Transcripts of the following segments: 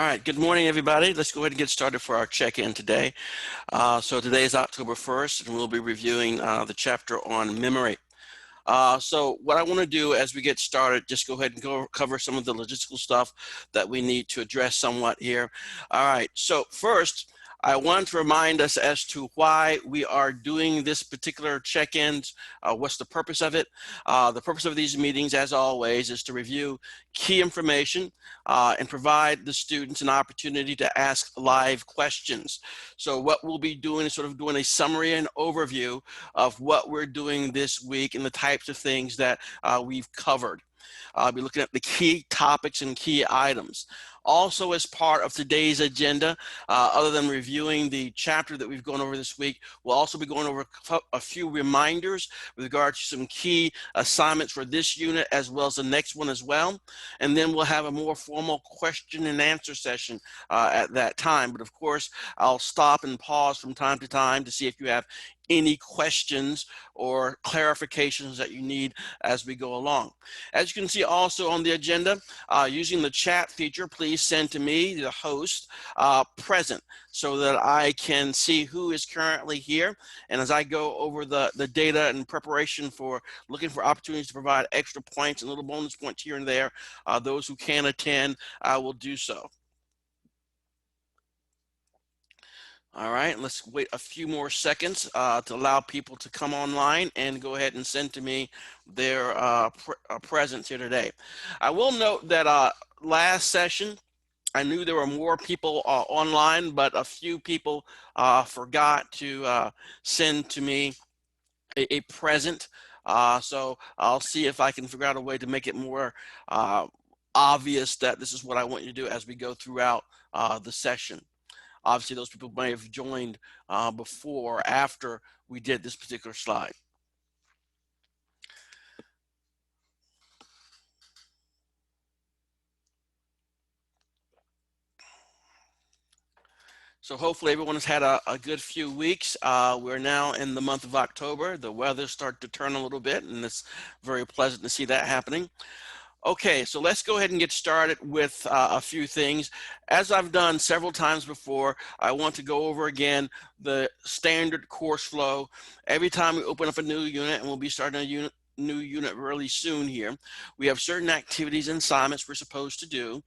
All right, good morning, everybody. Let's go ahead and get started for our check-in today. So today is October 1st, and we'll be reviewing the chapter on memory. So what I want to do as we get started, just go ahead and cover some of the logistical stuff that we need to address somewhat here. All right, so first, I want to remind us as to why we are doing this particular check-ins, what's the purpose of it. The purpose of these meetings, as always, is to review key information and provide the students an opportunity to ask live questions. So what we'll be doing is sort of doing a summary and overview of what we're doing this week and the types of things that we've covered. I'll be looking at the key topics and key items. Also, as part of today's agenda, other than reviewing the chapter that we've gone over this week, we'll also be going over a few reminders with regard to some key assignments for this unit as well as the next one as well. And then we'll have a more formal question and answer session at that time. But of course, I'll stop and pause from time to time to see if you have any questions or clarifications that you need as we go along. As you can see also on the agenda, using the chat feature, please send to me, the host, present, so that I can see who is currently here. And as I go over the data in preparation for looking for opportunities to provide extra points and little bonus points here and there, those who can attend, I will do so. All right, let's wait a few more seconds to allow people to come online and go ahead and send to me their presence here today. I will note that last session, I knew there were more people online, but a few people forgot to send to me a present. So I'll see if I can figure out a way to make it more obvious that this is what I want you to do as we go throughout the session. Obviously, those people may have joined before or after we did this particular slide. So hopefully everyone has had a good few weeks. We're now in the month of October. The weather started to turn a little bit, and it's very pleasant to see that happening. Okay, so let's go ahead and get started with a few things. As I've done several times before, I want to go over again the standard course flow. Every time we open up a new unit, and we'll be starting a new unit really soon here, we have certain activities and assignments we're supposed to do.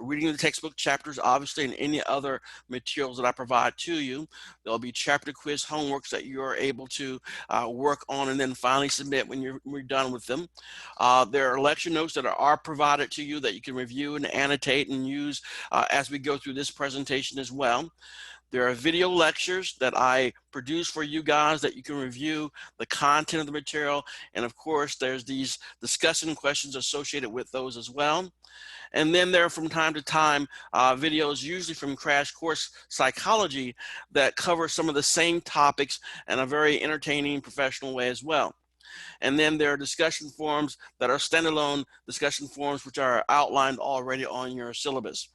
Reading the textbook chapters, obviously, and any other materials that I provide to you. There'll be chapter quiz homeworks that you're able to work on and then finally submit when we're done with them. There are lecture notes that are provided to you that you can review and annotate and use as we go through this presentation as well. There are video lectures that I produce for you guys that you can review the content of the material. And of course, there's these discussion questions associated with those as well. And then there are from time to time videos, usually from Crash Course Psychology, that cover some of the same topics in a very entertaining, professional way as well. And then there are discussion forums that are standalone discussion forums, which are outlined already on your syllabus.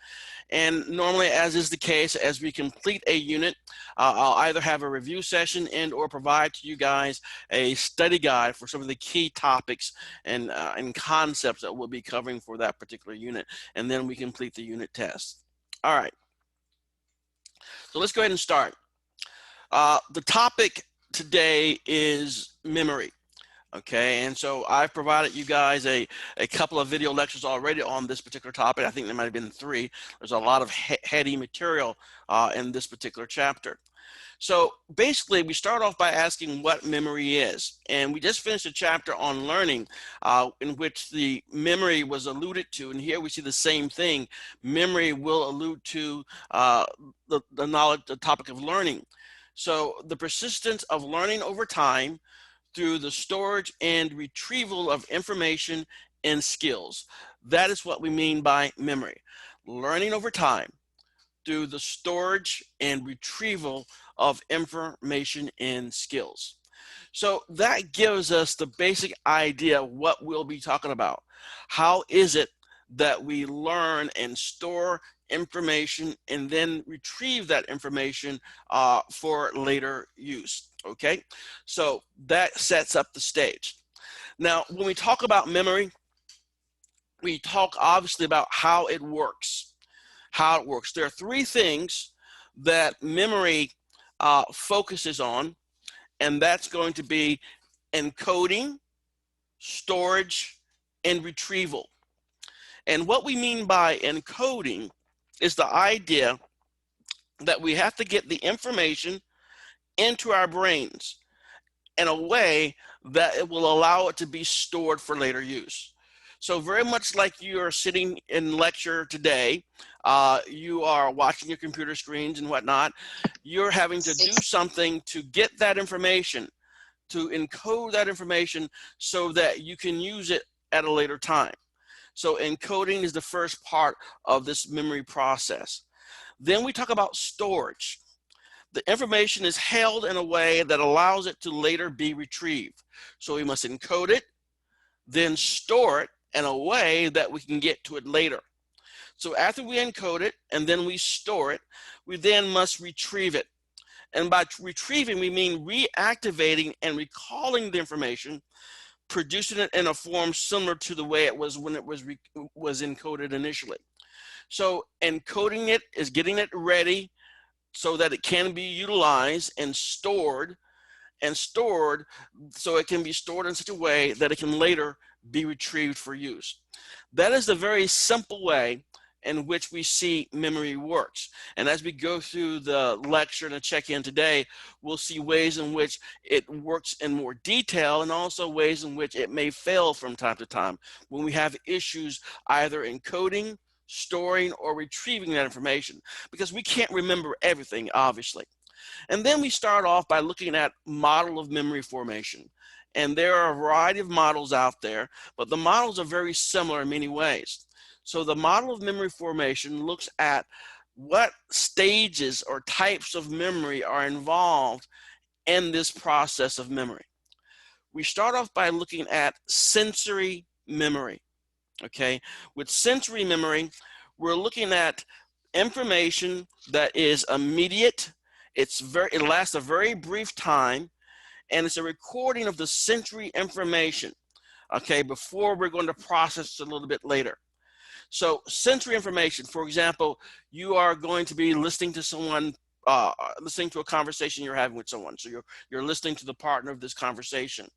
And normally, as is the case, as we complete a unit, I'll either have a review session and or provide to you guys a study guide for some of the key topics and concepts that we'll be covering for that particular unit. And then we complete the unit test. All right. So let's go ahead and start. The topic today is memory. Okay, and so I've provided you guys a couple of video lectures already on this particular topic. I think there might have been 3. There's a lot of heady material in this particular chapter. So basically, we start off by asking what memory is. And we just finished a chapter on learning in which the memory was alluded to. And here we see the same thing. Memory will allude to the knowledge, the topic of learning. So the persistence of learning over time through the storage and retrieval of information and skills. That is what we mean by memory. Learning over time through the storage and retrieval of information and skills. So that gives us the basic idea of what we'll be talking about. How is it that we learn and store information and then retrieve that information for later use? Okay, so that sets up the stage. Now, when we talk about memory, we talk obviously about how it works. how it works. There are three things that memory focuses on, and that's going to be encoding, storage, and retrieval. And what we mean by encoding is the idea that we have to get the information into our brains in a way that it will allow it to be stored for later use. So very much like you are sitting in lecture today, you are watching your computer screens and whatnot, you're having to do something to get that information, to encode that information so that you can use it at a later time. So encoding is the first part of this memory process. Then we talk about storage. The information is held in a way that allows it to later be retrieved. So we must encode it, then store it in a way that we can get to it later. So after we encode it and then we store it, we then must retrieve it. And by retrieving, we mean reactivating and recalling the information, producing it in a form similar to the way it was when it was encoded initially. So encoding it is getting it ready so that it can be utilized and stored so it can be stored in such a way that it can later be retrieved for use. That is the very simple way in which we see memory works. And as we go through the lecture and the check-in today, we'll see ways in which it works in more detail and also ways in which it may fail from time to time when we have issues either encoding, storing, or retrieving that information, because we can't remember everything, obviously. And then we start off by looking at model of memory formation. And there are a variety of models out there, but the models are very similar in many ways. So the model of memory formation looks at what stages or types of memory are involved in this process of memory. We start off by looking at sensory memory. Okay, with sensory memory, we're looking at information that is immediate. It lasts a very brief time, and it's a recording of the sensory information, okay, before we're going to process it a little bit later. So sensory information, for example, you are going to be listening to someone, listening to a conversation you're having with someone. So you're listening to the partner of this conversation.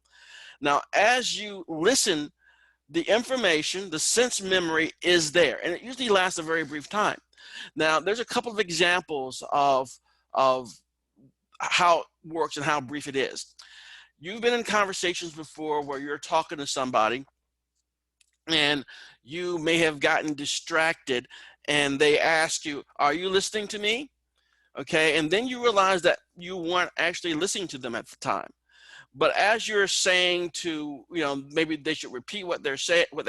Now, as you listen, the information, the sense memory is there, and it usually lasts a very brief time. Now, there's a couple of examples of how it works and how brief it is. You've been in conversations before where you're talking to somebody and you may have gotten distracted and they ask you, are you listening to me? Okay, and then you realize that you weren't actually listening to them at the time. But as you're saying to, maybe they should repeat what they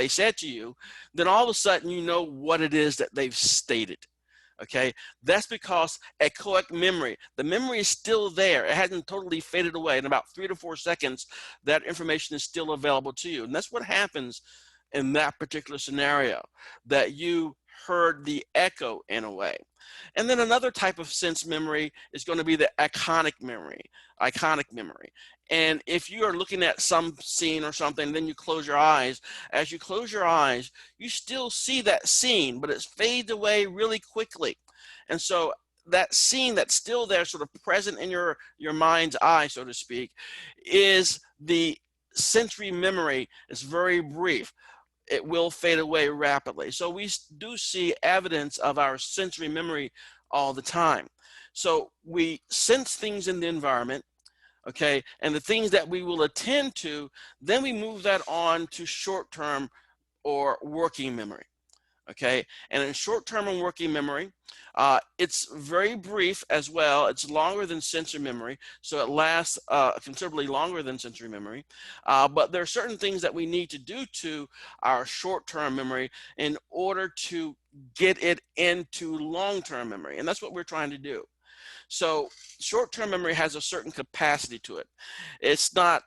said to you, then all of a sudden you know what it is that they've stated. Okay, that's because echoic memory, the memory is still there. It hasn't totally faded away. In about 3 to 4 seconds, that information is still available to you. And that's what happens in that particular scenario, that you heard the echo in a way. And then another type of sense memory is going to be the iconic memory. And if you are looking at some scene or something, then you close your eyes. As you close your eyes, you still see that scene, but it fades away really quickly. And so that scene that's still there, sort of present in your mind's eye, so to speak, is the sensory memory. It's very brief. It will fade away rapidly. So we do see evidence of our sensory memory all the time. So we sense things in the environment, okay, and the things that we will attend to, then we move that on to short-term or working memory, okay? And in short-term and working memory, it's very brief as well. It's longer than sensory memory, so it lasts considerably longer than sensory memory. But there are certain things that we need to do to our short-term memory in order to get it into long-term memory, and that's what we're trying to do. So short-term memory has a certain capacity to it. It's not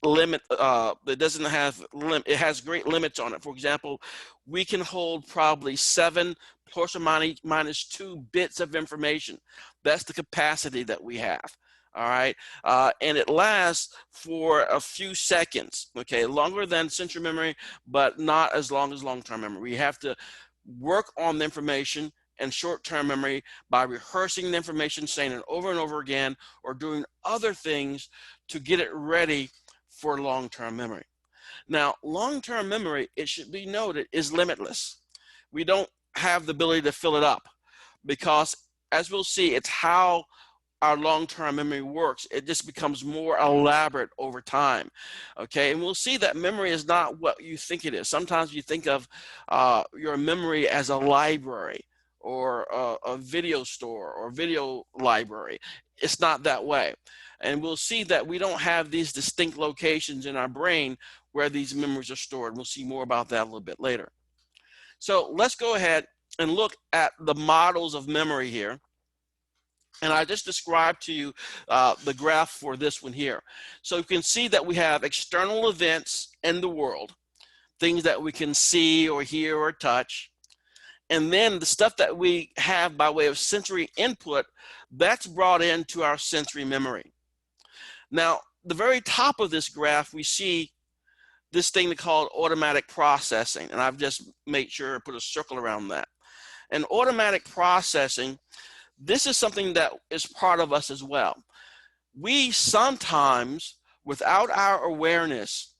it doesn't have it has great limits on it. For example, we can hold probably 7 plus or minus 2 bits of information. That's the capacity that we have. All right, and it lasts for a few seconds. Okay, longer than sensory memory, but not as long as long-term memory. We have to work on the information and short-term memory by rehearsing the information, saying it over and over again, or doing other things to get it ready for long-term memory. Now, long-term memory, it should be noted, is limitless. We don't have the ability to fill it up because, as we'll see, it's how our long-term memory works. It just becomes more elaborate over time. Okay, and we'll see that memory is not what you think it is. Sometimes you think of your memory as a library or a video store or video library. It's not that way. And we'll see that we don't have these distinct locations in our brain where these memories are stored. We'll see more about that a little bit later. So let's go ahead and look at the models of memory here. And I just described to you the graph for this one here. So you can see that we have external events in the world, things that we can see or hear or touch. And then the stuff that we have by way of sensory input, that's brought into our sensory memory. Now, the very top of this graph, we see this thing called automatic processing. And I've just made sure to put a circle around that. And automatic processing, this is something that is part of us as well. We sometimes, without our awareness,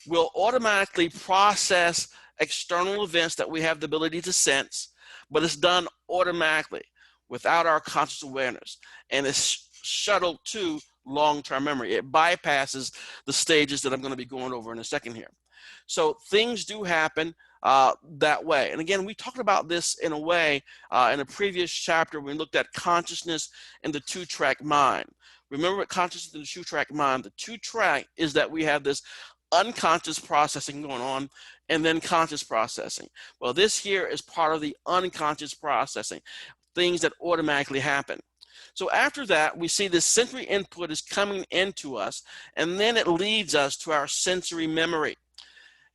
will automatically process external events that we have the ability to sense, but it's done automatically without our conscious awareness. And it's shuttled to long-term memory. It bypasses the stages that I'm going to be going over in a second here. So things do happen that way. And again, we talked about this in a way in a previous chapter when we looked at consciousness and the two-track mind. Remember what consciousness and the two-track mind, the two-track is that we have this unconscious processing going on and then conscious processing. Well, this here is part of the unconscious processing, things that automatically happen. So after that, we see this sensory input is coming into us, and then it leads us to our sensory memory.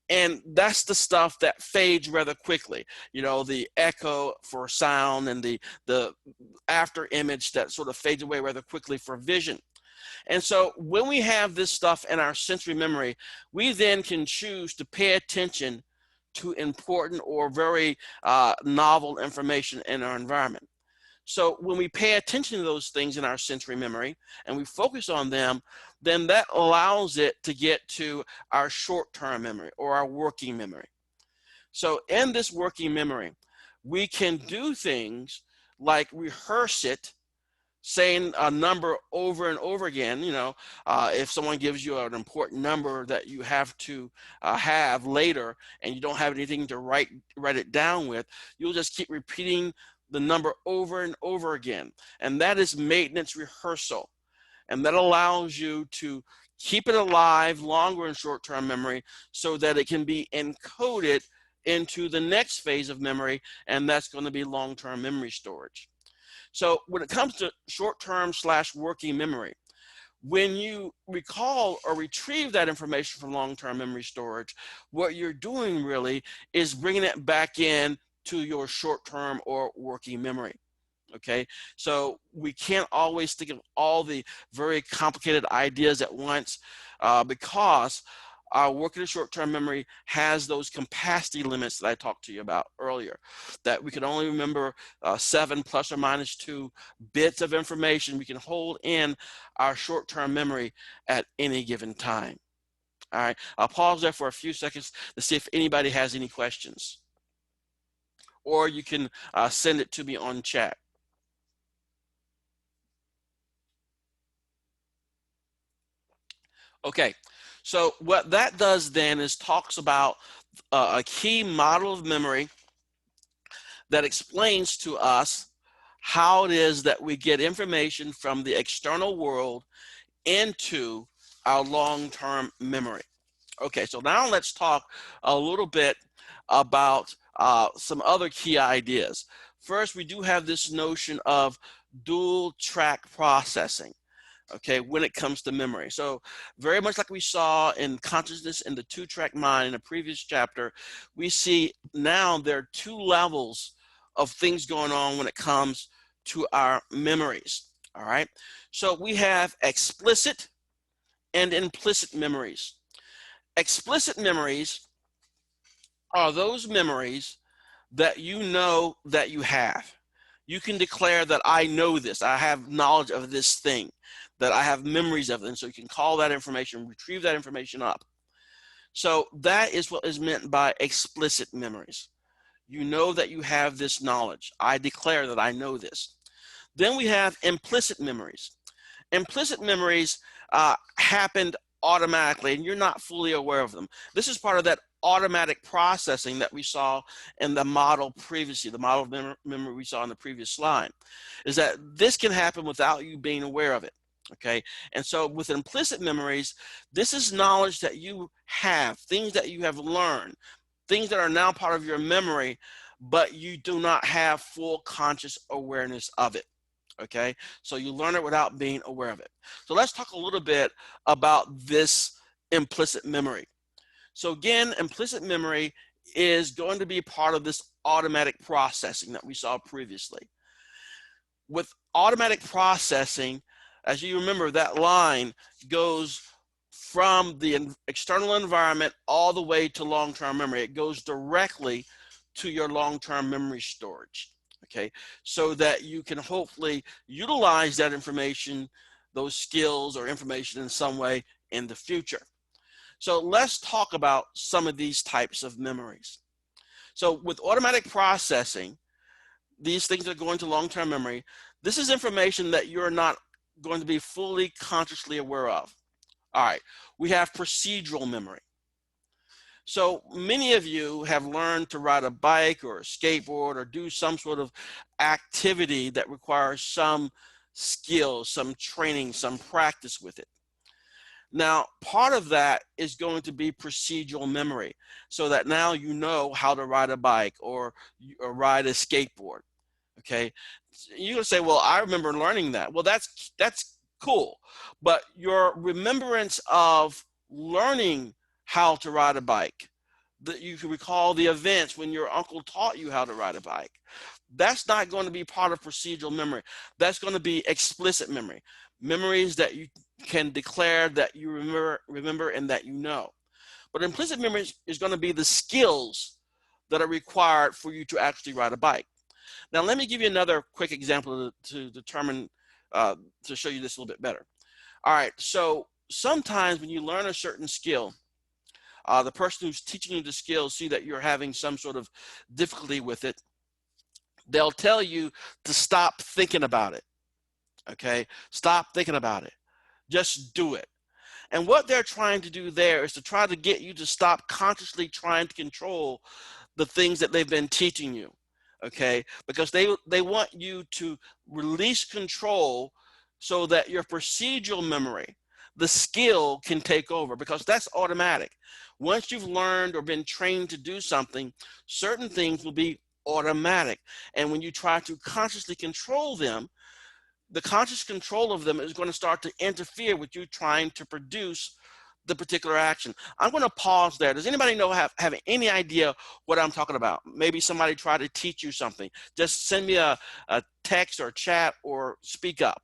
And that's the stuff that fades rather quickly. You know, the echo for sound and the after image that sort of fades away rather quickly for vision. And so when we have this stuff in our sensory memory, we then can choose to pay attention to important or very novel information in our environment. So when we pay attention to those things in our sensory memory and we focus on them, then that allows it to get to our short-term memory or our working memory. So in this working memory, we can do things like rehearse it, saying a number over and over again. You know, if someone gives you an important number that you have to have later and you don't have anything to write it down with, you'll just keep repeating the number over and over again. And that is maintenance rehearsal. And that allows you to keep it alive longer in short-term memory so that it can be encoded into the next phase of memory, and that's going to be long-term memory storage. So when it comes to short-term / working memory, when you recall or retrieve that information from long-term memory storage, what you're doing really is bringing it back in to your short-term or working memory. Okay, so we can't always think of all the very complicated ideas at once because our working short-term memory has those capacity limits that I talked to you about earlier, that we can only remember 7 plus or minus 2 bits of information we can hold in our short-term memory at any given time. All right, I'll pause there for a few seconds to see if anybody has any questions. Or you can send it to me on chat. Okay, so what that does then is talks about a key model of memory that explains to us how it is that we get information from the external world into our long-term memory. Okay, so now let's talk a little bit about some other key ideas. First, we do have this notion of dual track processing, okay, when it comes to memory. So very much like we saw in consciousness in the two-track mind in a previous chapter, we see now there are 2 levels of things going on when it comes to our memories, all right? So we have explicit and implicit memories. Explicit memories are those memories that you know that you have. You can declare that I know this, I have knowledge of this thing, that I have memories of it. And so you can call that information, retrieve that information up. So that is what is meant by explicit memories. You know that you have this knowledge. I declare that I know this. Then we have implicit memories. Implicit memories happened automatically, and you're not fully aware of them. This is part of that automatic processing that we saw in the model previously, the model of memory we saw in the previous slide, is that this can happen without you being aware of it. Okay, and so with implicit memories, this is knowledge that you have, things that you have learned, things that are now part of your memory, but you do not have full conscious awareness of it. Okay, so you learn it without being aware of it. So let's talk a little bit about this implicit memory. So again, implicit memory is going to be part of this automatic processing that we saw previously. With automatic processing, as you remember, that line goes from the external environment all the way to long-term memory. It goes directly to your long-term memory storage, okay? So that you can hopefully utilize that information, those skills or information in some way in the future. So let's talk about some of these types of memories. So with automatic processing, these things are going to long-term memory. This is information that you're not going to be fully consciously aware of. All right, we have procedural memory. So many of you have learned to ride a bike or a skateboard or do some sort of activity that requires some skill, some training, some practice with it. Now, part of that is going to be procedural memory, so that now you know how to ride a bike or ride a skateboard. Okay, you're gonna say, well, I remember learning that. Well, that's cool, but your remembrance of learning how to ride a bike, that you can recall the events when your uncle taught you how to ride a bike, that's not going to be part of procedural memory. That's going to be explicit memory, memories that you can declare that you remember and that you know. But implicit memory is going to be the skills that are required for you to actually ride a bike. Now, let me give you another quick example to determine, to show you this a little bit better. All right, so sometimes when you learn a certain skill, the person who's teaching you the skill see that you're having some sort of difficulty with it. They'll tell you to stop thinking about it, okay? Stop thinking about it. Just do it. And what they're trying to do there is to try to get you to stop consciously trying to control the things that they've been teaching you, okay? Because they want you to release control so that your procedural memory, the skill, can take over, because that's automatic. Once you've learned or been trained to do something, certain things will be automatic. And when you try to consciously control them, the conscious control of them is going to start to interfere with you trying to produce the particular action. I'm going to pause there. Does anybody know, have any idea what I'm talking about? Maybe somebody tried to teach you something. Just send me a text or chat or speak up.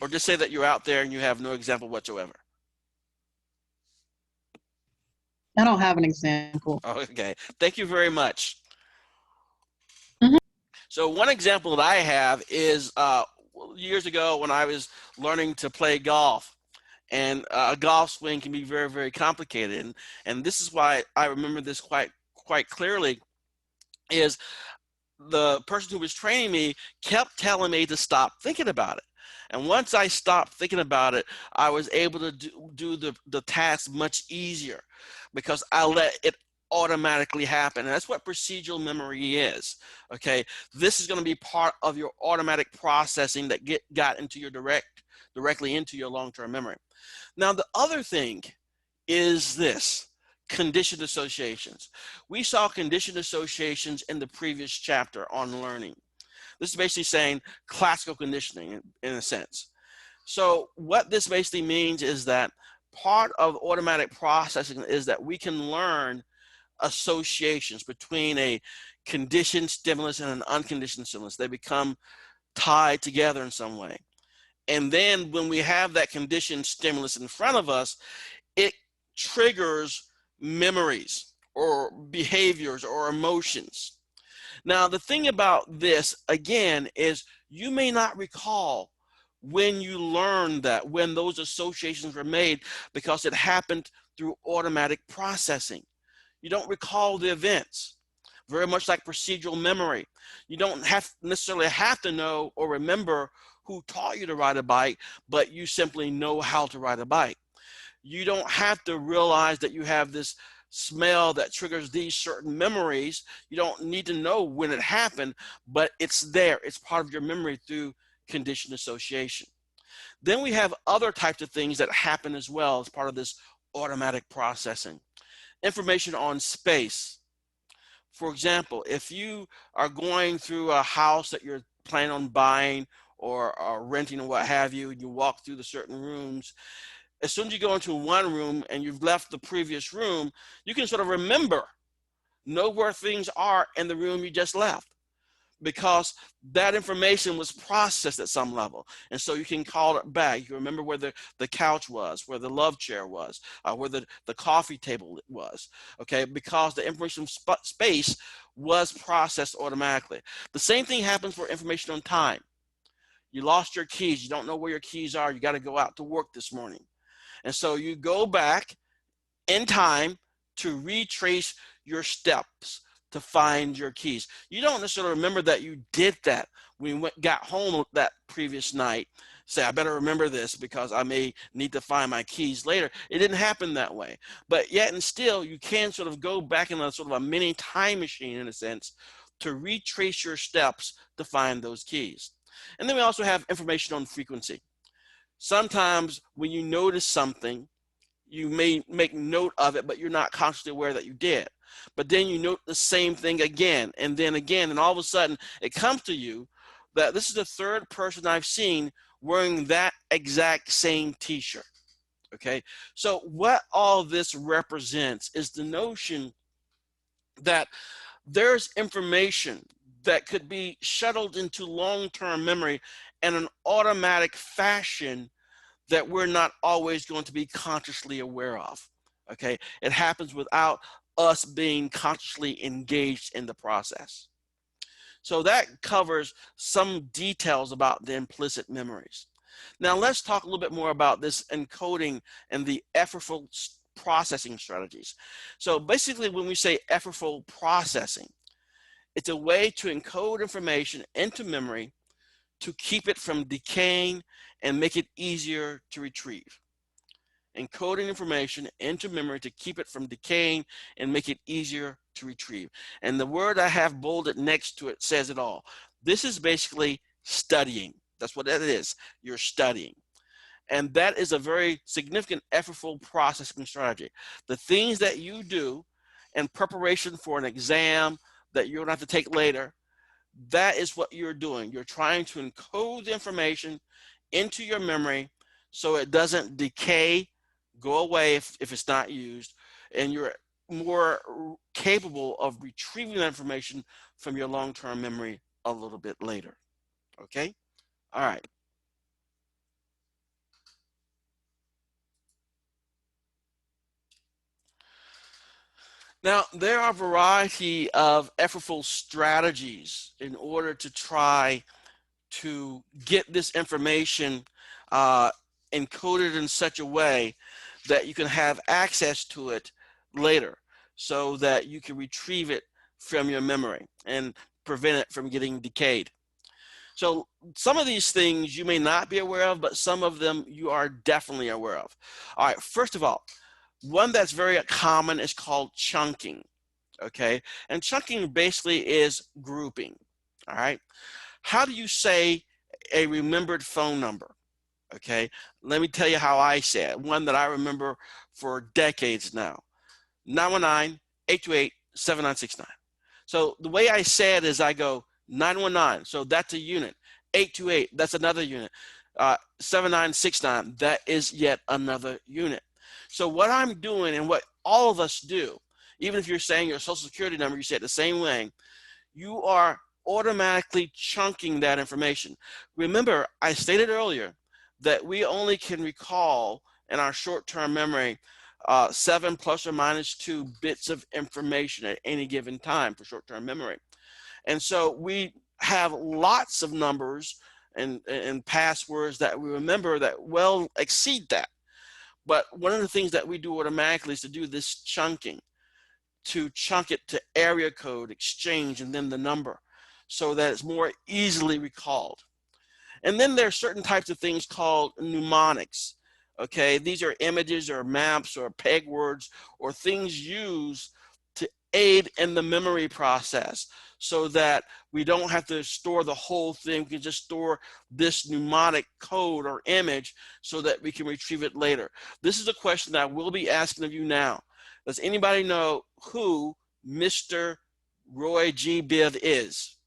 Or just say that you're out there and you have no example whatsoever. I don't have an example. Okay, thank you very much. Mhm. So one example that I have is years ago when I was learning to play golf. And a golf swing can be very, very complicated. And this is why I remember this quite clearly, is the person who was training me kept telling me to stop thinking about it. And once I stopped thinking about it, I was able to do the task much easier, because I let it automatically happen. And that's what procedural memory is. Okay, this is going to be part of your automatic processing that got into your directly into your long-term memory. Now, the other thing is this: conditioned associations. We saw conditioned associations in the previous chapter on learning. This is basically saying classical conditioning in a sense. So what this basically means is that part of automatic processing is that we can learn associations between a conditioned stimulus and an unconditioned stimulus. They become tied together in some way. And then when we have that conditioned stimulus in front of us, it triggers memories or behaviors or emotions. Now, the thing about this, again, is you may not recall when you learned that, when those associations were made, because it happened through automatic processing. You don't recall the events. Very much like procedural memory. You don't necessarily have to know or remember who taught you to ride a bike, but you simply know how to ride a bike. You don't have to realize that you have this smell that triggers these certain memories. You don't need to know when it happened, but it's there. It's part of your memory through conditioned association. Then we have other types of things that happen as well as part of this automatic processing. Information on space. For example, if you are going through a house that you're planning on buying or renting or what have you, and you walk through the certain rooms, as soon as you go into one room and you've left the previous room, you can sort of know where things are in the room you just left, because that information was processed at some level. And so you can call it back. You can remember where the couch was, where the love chair was, where the coffee table was, okay? Because the information space was processed automatically. The same thing happens for information on time. You lost your keys. You don't know where your keys are. You got to go out to work this morning. And so you go back in time to retrace your steps to find your keys. You don't necessarily remember that you did that when you got home that previous night. Say, I better remember this because I may need to find my keys later. It didn't happen that way. But yet and still, you can sort of go back in a sort of a mini time machine, in a sense, to retrace your steps to find those keys. And then we also have information on frequency. Sometimes when you notice something, you may make note of it, but you're not consciously aware that you did. But then you note the same thing again, and then again, and all of a sudden it comes to you that this is the third person I've seen wearing that exact same t-shirt. Okay, so what all this represents is the notion that there's information that could be shuttled into long-term memory in an automatic fashion that we're not always going to be consciously aware of. Okay, it happens without us being consciously engaged in the process. So that covers some details about the implicit memories. Now let's talk a little bit more about this encoding and the effortful processing strategies. So basically, when we say effortful processing, it's a way to encode information into memory to keep it from decaying and make it easier to retrieve. Encoding information into memory to keep it from decaying and make it easier to retrieve. And the word I have bolded next to it says it all. This is basically studying. That's what that is. You're studying. And that is a very significant effortful processing strategy. The things that you do in preparation for an exam that you're going to have to take later, that is what you're doing. You're trying to encode the information into your memory so it doesn't decay, go away if it's not used, and you're more capable of retrieving that information from your long-term memory a little bit later. Okay? All right. Now, there are a variety of effortful strategies in order to try to get this information encoded in such a way that you can have access to it later so that you can retrieve it from your memory and prevent it from getting decayed. So some of these things you may not be aware of, but some of them you are definitely aware of. All right, first of all, one that's very common is called chunking, okay? And chunking basically is grouping, all right? How do you say a remembered phone number? Okay, let me tell you how I say it. One that I remember for decades now. 919-828-7969. So the way I say it is I go 919, so that's a unit. 828, that's another unit. 7969, that is yet another unit. So what I'm doing and what all of us do, even if you're saying your social security number, you say it the same way, you are automatically chunking that information. Remember, I stated earlier that we only can recall in our short-term memory 7 plus or minus 2 bits of information at any given time for short-term memory. And so we have lots of numbers and passwords that we remember that well exceed that. But one of the things that we do automatically is to do this chunking, to chunk it to area code, exchange, and then the number, so that it's more easily recalled. And then there are certain types of things called mnemonics. Okay, these are images or maps or peg words or things used to aid in the memory process, so that we don't have to store the whole thing. We can just store this mnemonic code or image so that we can retrieve it later. This is a question that I will be asking of you now. Does anybody know who Mr. Roy G. Biv is?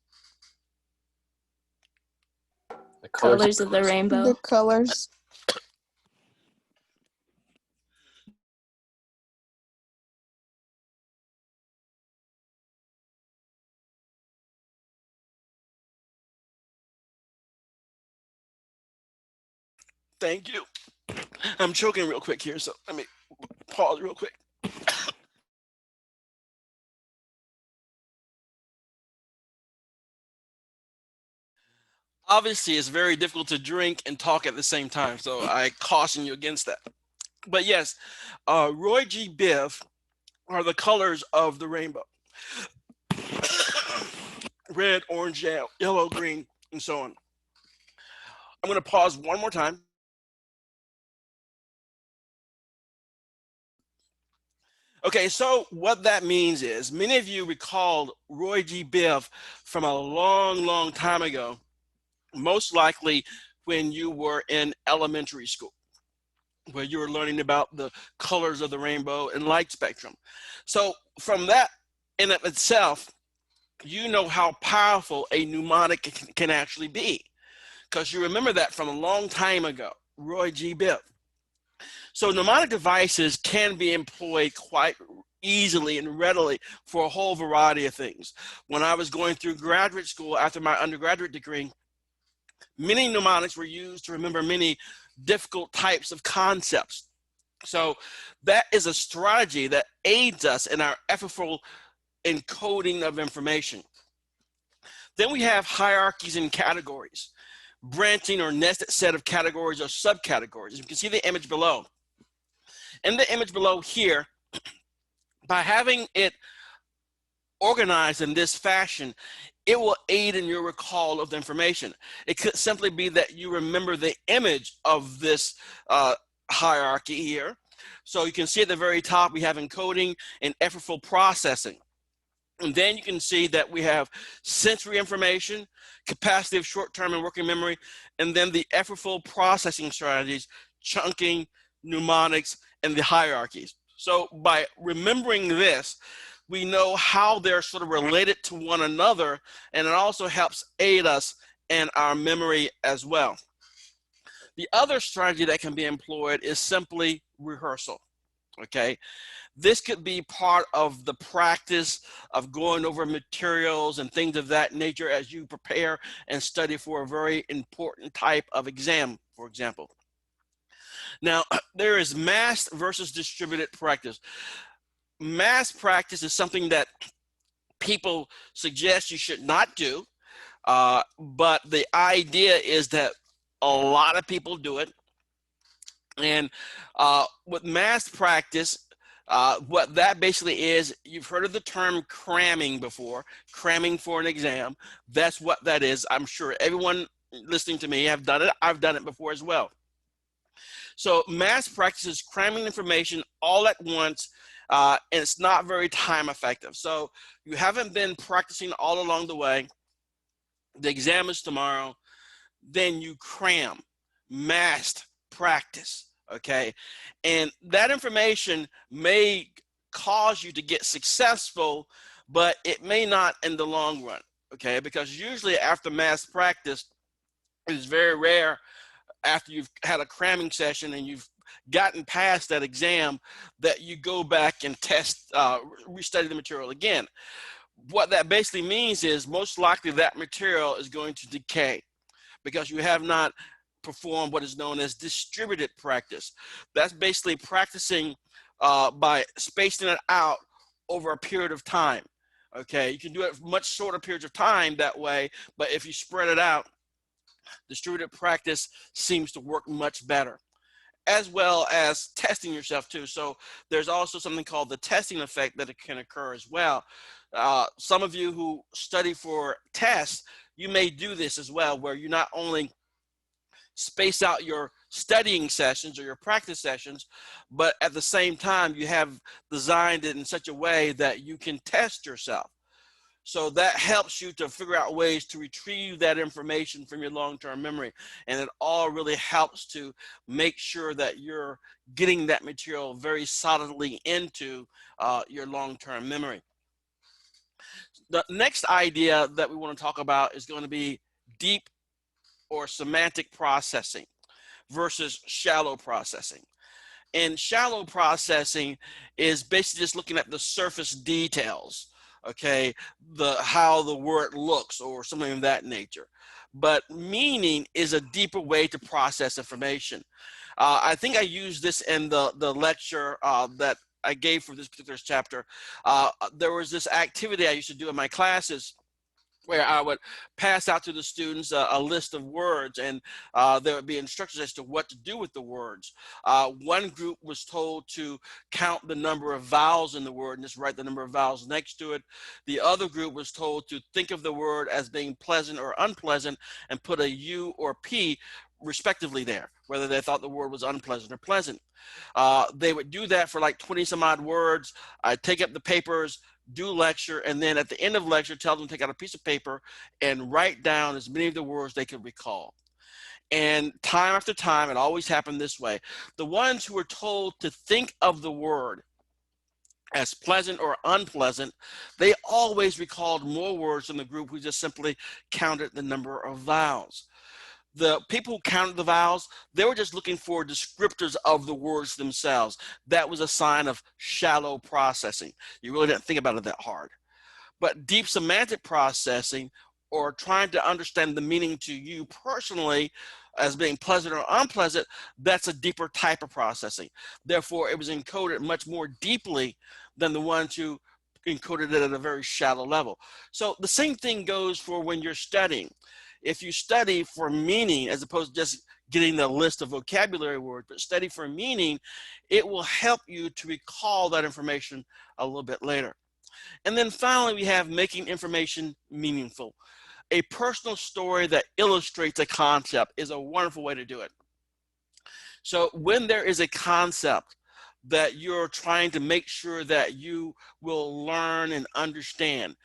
The colors. Colors of the rainbow. The colors. Thank you. I'm choking real quick here, so let me pause real quick. Obviously, it's very difficult to drink and talk at the same time, so I caution you against that. But yes, Roy G. Biv are the colors of the rainbow. Red, orange, yellow, green, and so on. I'm going to pause one more time. Okay, so what that means is many of you recalled Roy G. Biv from a long, long time ago, most likely when you were in elementary school, where you were learning about the colors of the rainbow and light spectrum. So from that in of itself, you know how powerful a mnemonic can actually be, because you remember that from a long time ago, Roy G. Biv. So mnemonic devices can be employed quite easily and readily for a whole variety of things. When I was going through graduate school after my undergraduate degree, many mnemonics were used to remember many difficult types of concepts. So that is a strategy that aids us in our effortful encoding of information. Then we have hierarchies and categories, branching or nested set of categories or subcategories. You can see the image below. In the image below here, by having it organized in this fashion, it will aid in your recall of the information. It could simply be that you remember the image of this hierarchy here. So you can see at the very top, we have encoding and effortful processing. And then you can see that we have sensory information, capacity of short-term and working memory, and then the effortful processing strategies, chunking, mnemonics, and the hierarchies. So by remembering this, we know how they're sort of related to one another, and it also helps aid us in our memory as well. The other strategy that can be employed is simply rehearsal, okay? This could be part of the practice of going over materials and things of that nature as you prepare and study for a very important type of exam, for example. Now, there is mass versus distributed practice. Mass practice is something that people suggest you should not do, but the idea is that a lot of people do it. And with mass practice, what that basically is, you've heard of the term cramming before, cramming for an exam. That's what that is. I'm sure everyone listening to me have done it. I've done it before as well. So mass practice is cramming information all at once, and it's not very time effective. So you haven't been practicing all along the way. The exam is tomorrow. Then you cram, massed practice, okay? And that information may cause you to get successful, but it may not in the long run, okay? Because usually after mass practice, it's very rare after you've had a cramming session and you've gotten past that exam that you go back and test, restudy the material again. What that basically means is most likely that material is going to decay because you have not performed what is known as distributed practice. That's basically practicing by spacing it out over a period of time. Okay, you can do it for much shorter periods of time that way, but if you spread it out, distributed practice seems to work much better, as well as testing yourself too. So there's also something called the testing effect that it can occur as well. Some of you who study for tests, you may do this as well, where you not only space out your studying sessions or your practice sessions, but at the same time, you have designed it in such a way that you can test yourself. So that helps you to figure out ways to retrieve that information from your long-term memory. And it all really helps to make sure that you're getting that material very solidly into your long-term memory. The next idea that we want to talk about is going to be deep or semantic processing versus shallow processing. And shallow processing is basically just looking at the surface details, okay, how the word looks or something of that nature. But meaning is a deeper way to process information. I think I used this in the lecture that I gave for this particular chapter. There was this activity I used to do in my classes where I would pass out to the students a list of words, and there would be instructions as to what to do with the words. One group was told to count the number of vowels in the word and just write the number of vowels next to it. The other group was told to think of the word as being pleasant or unpleasant and put a U or P respectively there, whether they thought the word was unpleasant or pleasant. They would do that for like 20 some odd words. I'd take up the papers, do lecture, and then at the end of lecture, tell them to take out a piece of paper and write down as many of the words they could recall. And time after time, it always happened this way. The ones who were told to think of the word as pleasant or unpleasant, they always recalled more words than the group who just simply counted the number of vowels. The people who counted the vowels, they were just looking for descriptors of the words themselves. That was a sign of shallow processing. You really didn't think about it that hard. But deep semantic processing, or trying to understand the meaning to you personally as being pleasant or unpleasant, that's a deeper type of processing. Therefore, it was encoded much more deeply than the ones who encoded it at a very shallow level. So the same thing goes for when you're studying. If you study for meaning, as opposed to just getting the list of vocabulary words, but study for meaning, it will help you to recall that information a little bit later. And then finally, we have making information meaningful. A personal story that illustrates a concept is a wonderful way to do it. So when there is a concept that you're trying to make sure that you will learn and understand,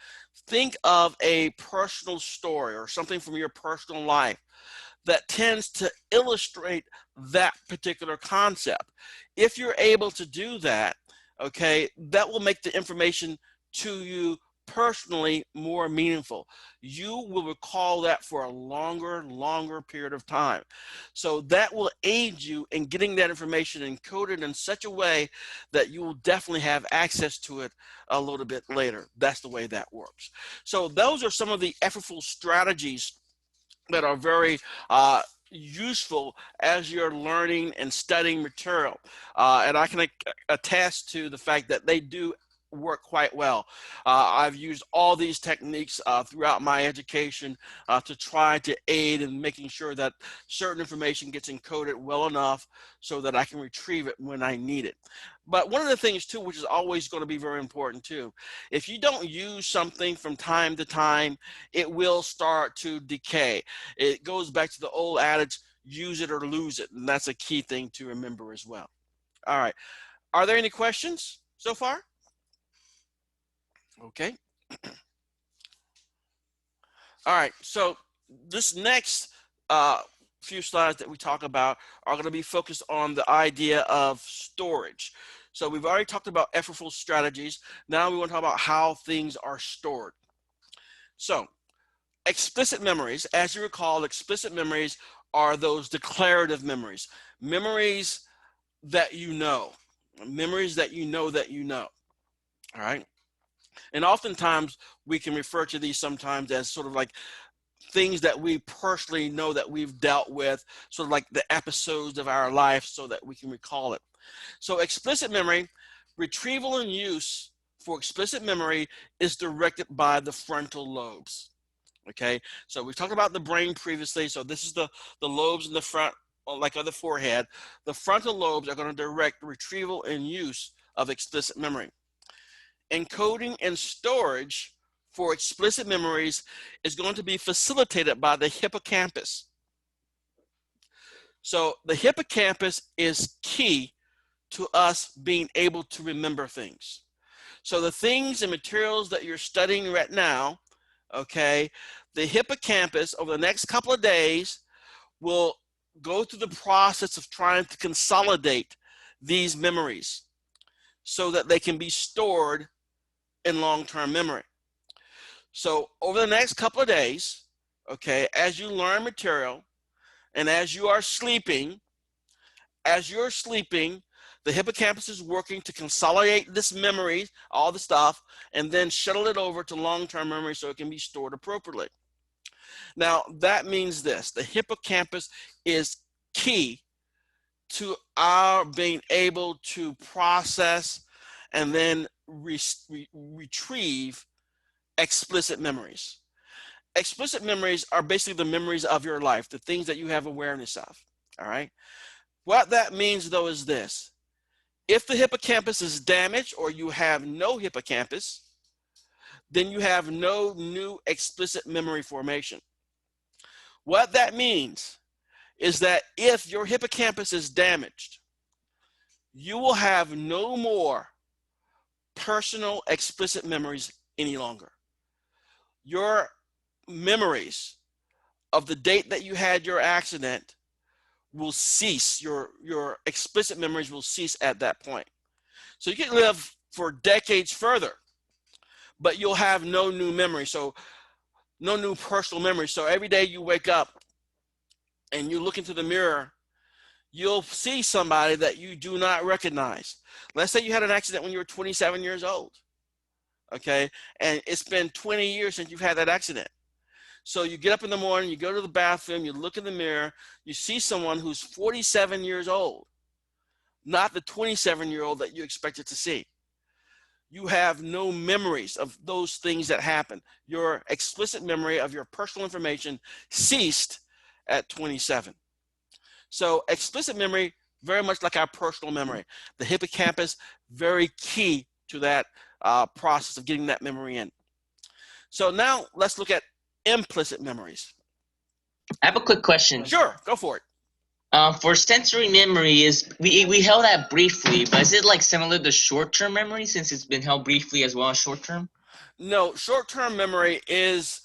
think of a personal story or something from your personal life that tends to illustrate that particular concept. If you're able to do that, okay, that will make the information to you personally more meaningful. You will recall that for a longer period of time. So that will aid you in getting that information encoded in such a way that you will definitely have access to it a little bit later. That's the way that works. So those are some of the effortful strategies that are very useful as you're learning and studying material. And I can attest to the fact that they do work quite well. I've used all these techniques throughout my education to try to aid in making sure that certain information gets encoded well enough so that I can retrieve it when I need it. But one of the things too, which is always going to be very important too, if you don't use something from time to time, it will start to decay. It goes back to the old adage, use it or lose it. And that's a key thing to remember as well. All right. Are there any questions so far? Okay. All right. So this next few slides that we talk about are going to be focused on the idea of storage. So we've already talked about effortful strategies. Now we want to talk about how things are stored. So explicit memories, as you recall, explicit memories are those declarative memories, memories that you know, memories that you know that you know. All right. And oftentimes we can refer to these sometimes as sort of like things that we personally know that we've dealt with, sort of like the episodes of our life so that we can recall it. So explicit memory Retrieval and use for explicit memory is directed by the frontal lobes. Okay, so we talked about the brain previously. So this is the lobes in the front, like on the forehead. The frontal lobes are going to direct retrieval and use of explicit memory. Encoding and storage for explicit memories is going to be facilitated by the hippocampus. So the hippocampus is key to us being able to remember things. So the things and materials that you're studying right now, okay, the hippocampus over the next couple of days will go through the process of trying to consolidate these memories so that they can be stored in long-term memory. So over the next couple of days, okay, as you learn material and as you're sleeping, the hippocampus is working to consolidate this memory, all the stuff, and then shuttle it over to long-term memory so it can be stored appropriately. Now, that means this: the hippocampus is key to our being able to process and then retrieve explicit memories. Explicit memories are basically the memories of your life, the things that you have awareness of, all right? What that means, though, is this: if the hippocampus is damaged or you have no hippocampus, then you have no new explicit memory formation. What that means is that if your hippocampus is damaged, you will have no more personal explicit memories any longer. Your memories of the date that you had your accident will cease. Your explicit memories will cease at that point. So you can live for decades further, but you'll have no new memory. So no new personal memory. So every day you wake up and you look into the mirror, you'll see somebody that you do not recognize. Let's say you had an accident when you were 27 years old, okay? And it's been 20 years since you've had that accident. So you get up in the morning, you go to the bathroom, you look in the mirror, you see someone who's 47 years old, not the 27-year-old that you expected to see. You have no memories of those things that happened. Your explicit memory of your personal information ceased at 27. So explicit memory, very much like our personal memory. The hippocampus, very key to that process of getting that memory in. So now let's look at implicit memories. I have a quick question. Sure, go for it. For sensory memory, we held that briefly, but is it like similar to short-term memory since it's been held briefly as well as short-term? No, short-term memory is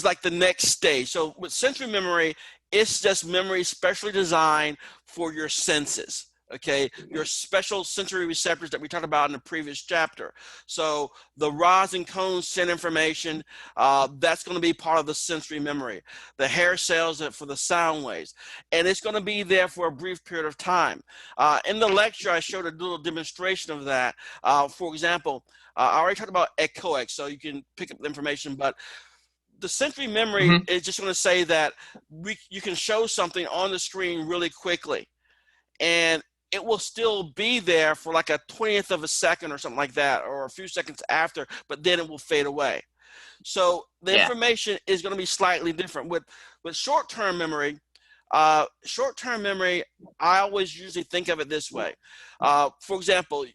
like the next stage. So with sensory memory, it's just memory specially designed for your senses. Okay, your special sensory receptors that we talked about in the previous chapter. So the rods and cones send information. That's going to be part of the sensory memory. The hair cells for the sound waves, and it's going to be there for a brief period of time. In the lecture, I showed a little demonstration of that. For example, I already talked about echoic, so you can pick up the information, but the sensory memory is just going to say that you can show something on the screen really quickly, and it will still be there for like a 20th of a second or something like that, or a few seconds after, but then it will fade away. So the information is going to be slightly different. With short-term memory, I always usually think of it this way. For example,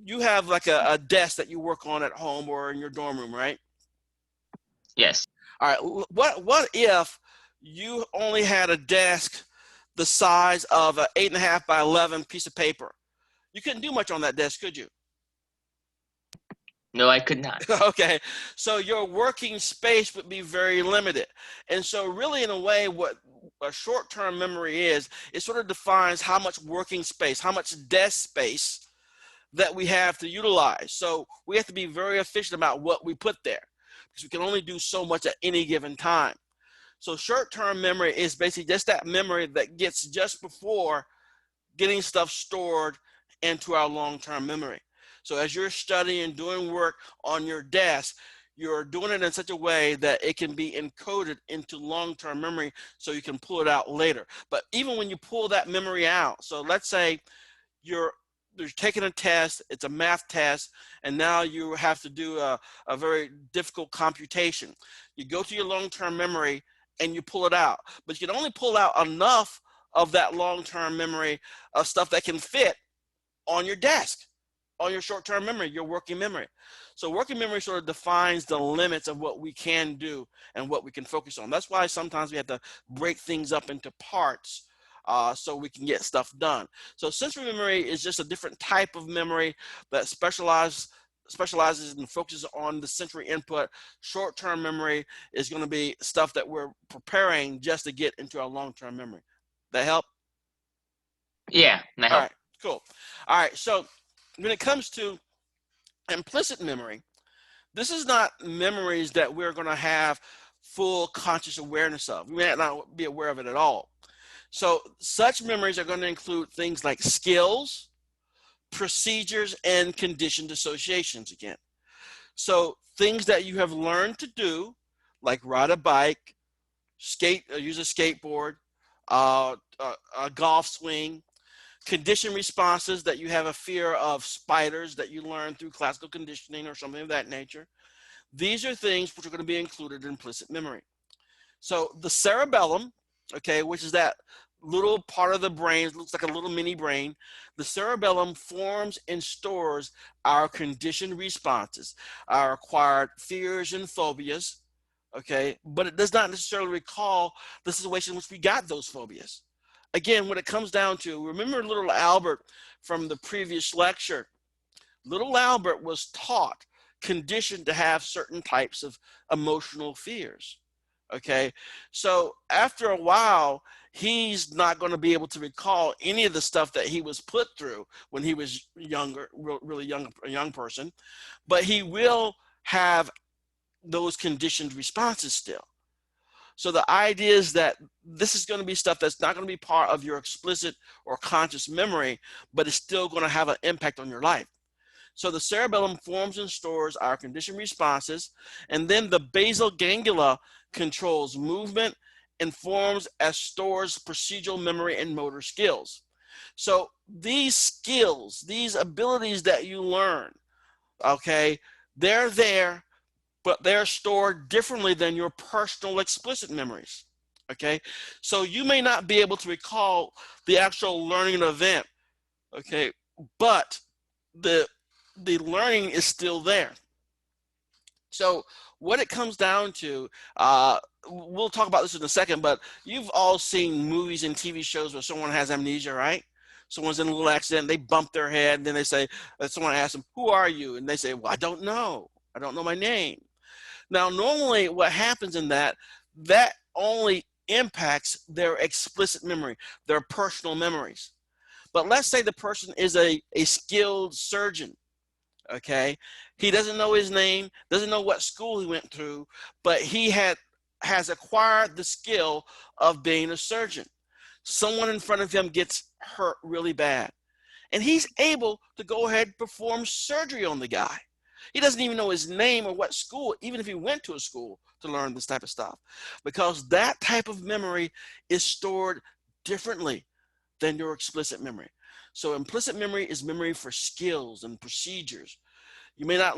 you have like a desk that you work on at home or in your dorm room, right? Yes. All right. What if you only had a desk the size of an 8.5 by 11 piece of paper? You couldn't do much on that desk, could you? No, I could not. Okay, so your working space would be very limited. And so really, in a way, what a short-term memory is, it sort of defines how much working space, how much desk space that we have to utilize. So we have to be very efficient about what we put there, because we can only do so much at any given time. So short-term memory is basically just that memory that gets just before getting stuff stored into our long-term memory. So as you're studying, doing work on your desk, you're doing it in such a way that it can be encoded into long-term memory so you can pull it out later. But even when you pull that memory out, so let's say you're you're taking a test, it's a math test, and now you have to do a very difficult computation. You go to your long-term memory and you pull it out, but you can only pull out enough of that long-term memory of stuff that can fit on your desk, on your short-term memory, your working memory. So working memory sort of defines the limits of what we can do and what we can focus on. That's why sometimes we have to break things up into parts so we can get stuff done. So sensory memory is just a different type of memory that specializes and focuses on the sensory input. Short-term memory is going to be stuff that we're preparing just to get into our long-term memory. That help? Yeah, that All helped. right, cool. All right, so when it comes to implicit memory, this is not memories that we're going to have full conscious awareness of. We may not be aware of it at all. So such memories are going to include things like skills, procedures, and conditioned associations again. So things that you have learned to do, like ride a bike, use a skateboard, a golf swing, condition responses that you have a fear of spiders that you learn through classical conditioning or something of that nature. These are things which are going to be included in implicit memory. So the cerebellum, okay, which is that little part of the brain, it looks like a little mini brain. The cerebellum forms and stores our conditioned responses, our acquired fears and phobias, okay, but it does not necessarily recall the situation in which we got those phobias. Again, when it comes down to, remember little Albert from the previous lecture, little Albert was taught, conditioned to have certain types of emotional fears. Okay, so after a while, he's not going to be able to recall any of the stuff that he was put through when he was younger, really young, a young person, but he will have those conditioned responses still. So the idea is that this is going to be stuff that's not going to be part of your explicit or conscious memory, but it's still going to have an impact on your life. So the cerebellum forms and stores our conditioned responses, and then the basal ganglia controls movement and forms as stores procedural memory and motor skills. So these skills, these abilities that you learn, okay, they're there, but they're stored differently than your personal explicit memories. Okay, so you may not be able to recall the actual learning event, okay, but the learning is still there. So what it comes down to, we'll talk about this in a second, but you've all seen movies and TV shows where someone has amnesia, right? Someone's in a little accident, they bump their head, and then they say, someone asks them, who are you? And they say, well, I don't know my name. Now, normally what happens in that only impacts their explicit memory, their personal memories. But let's say the person is a skilled surgeon, okay? He doesn't know his name, doesn't know what school he went through, but he has acquired the skill of being a surgeon. Someone in front of him gets hurt really bad, and he's able to go ahead and perform surgery on the guy. He doesn't even know his name or what school, even if he went to a school to learn this type of stuff, because that type of memory is stored differently than your explicit memory. So implicit memory is memory for skills and procedures. You may not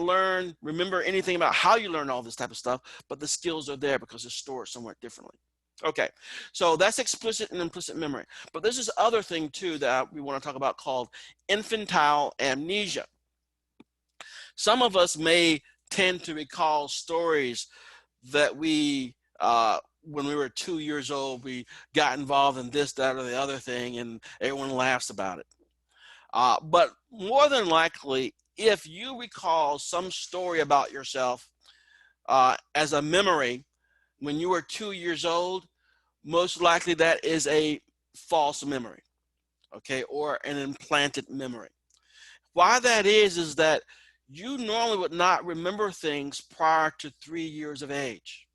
remember anything about how you learn all this type of stuff, but the skills are there because it's stored somewhat differently. Okay, so that's explicit and implicit memory. But there's this other thing too that we want to talk about called infantile amnesia. Some of us may tend to recall stories that we, when we were 2 years old, we got involved in this, that, or the other thing, and everyone laughs about it. But more than likely, if you recall some story about yourself as a memory when you were 2 years old, most likely that is a false memory, okay, or an implanted memory. Why that is that you normally would not remember things prior to 3 years of age,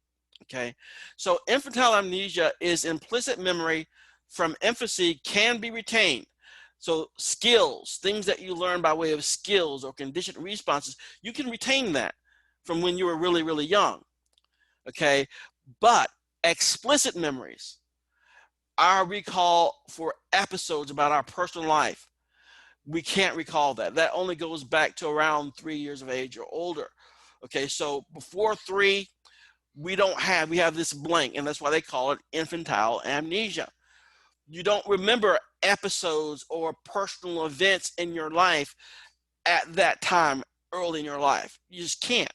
okay? So infantile amnesia is implicit memory from infancy can be retained. So skills, things that you learn by way of skills or conditioned responses, you can retain that from when you were really, really young, okay? But explicit memories, our recall for episodes about our personal life, we can't recall that. That only goes back to around 3 years of age or older. Okay, so before 3, we have this blank, and that's why they call it infantile amnesia. You don't remember episodes or personal events in your life at that time early in your life. You just can't.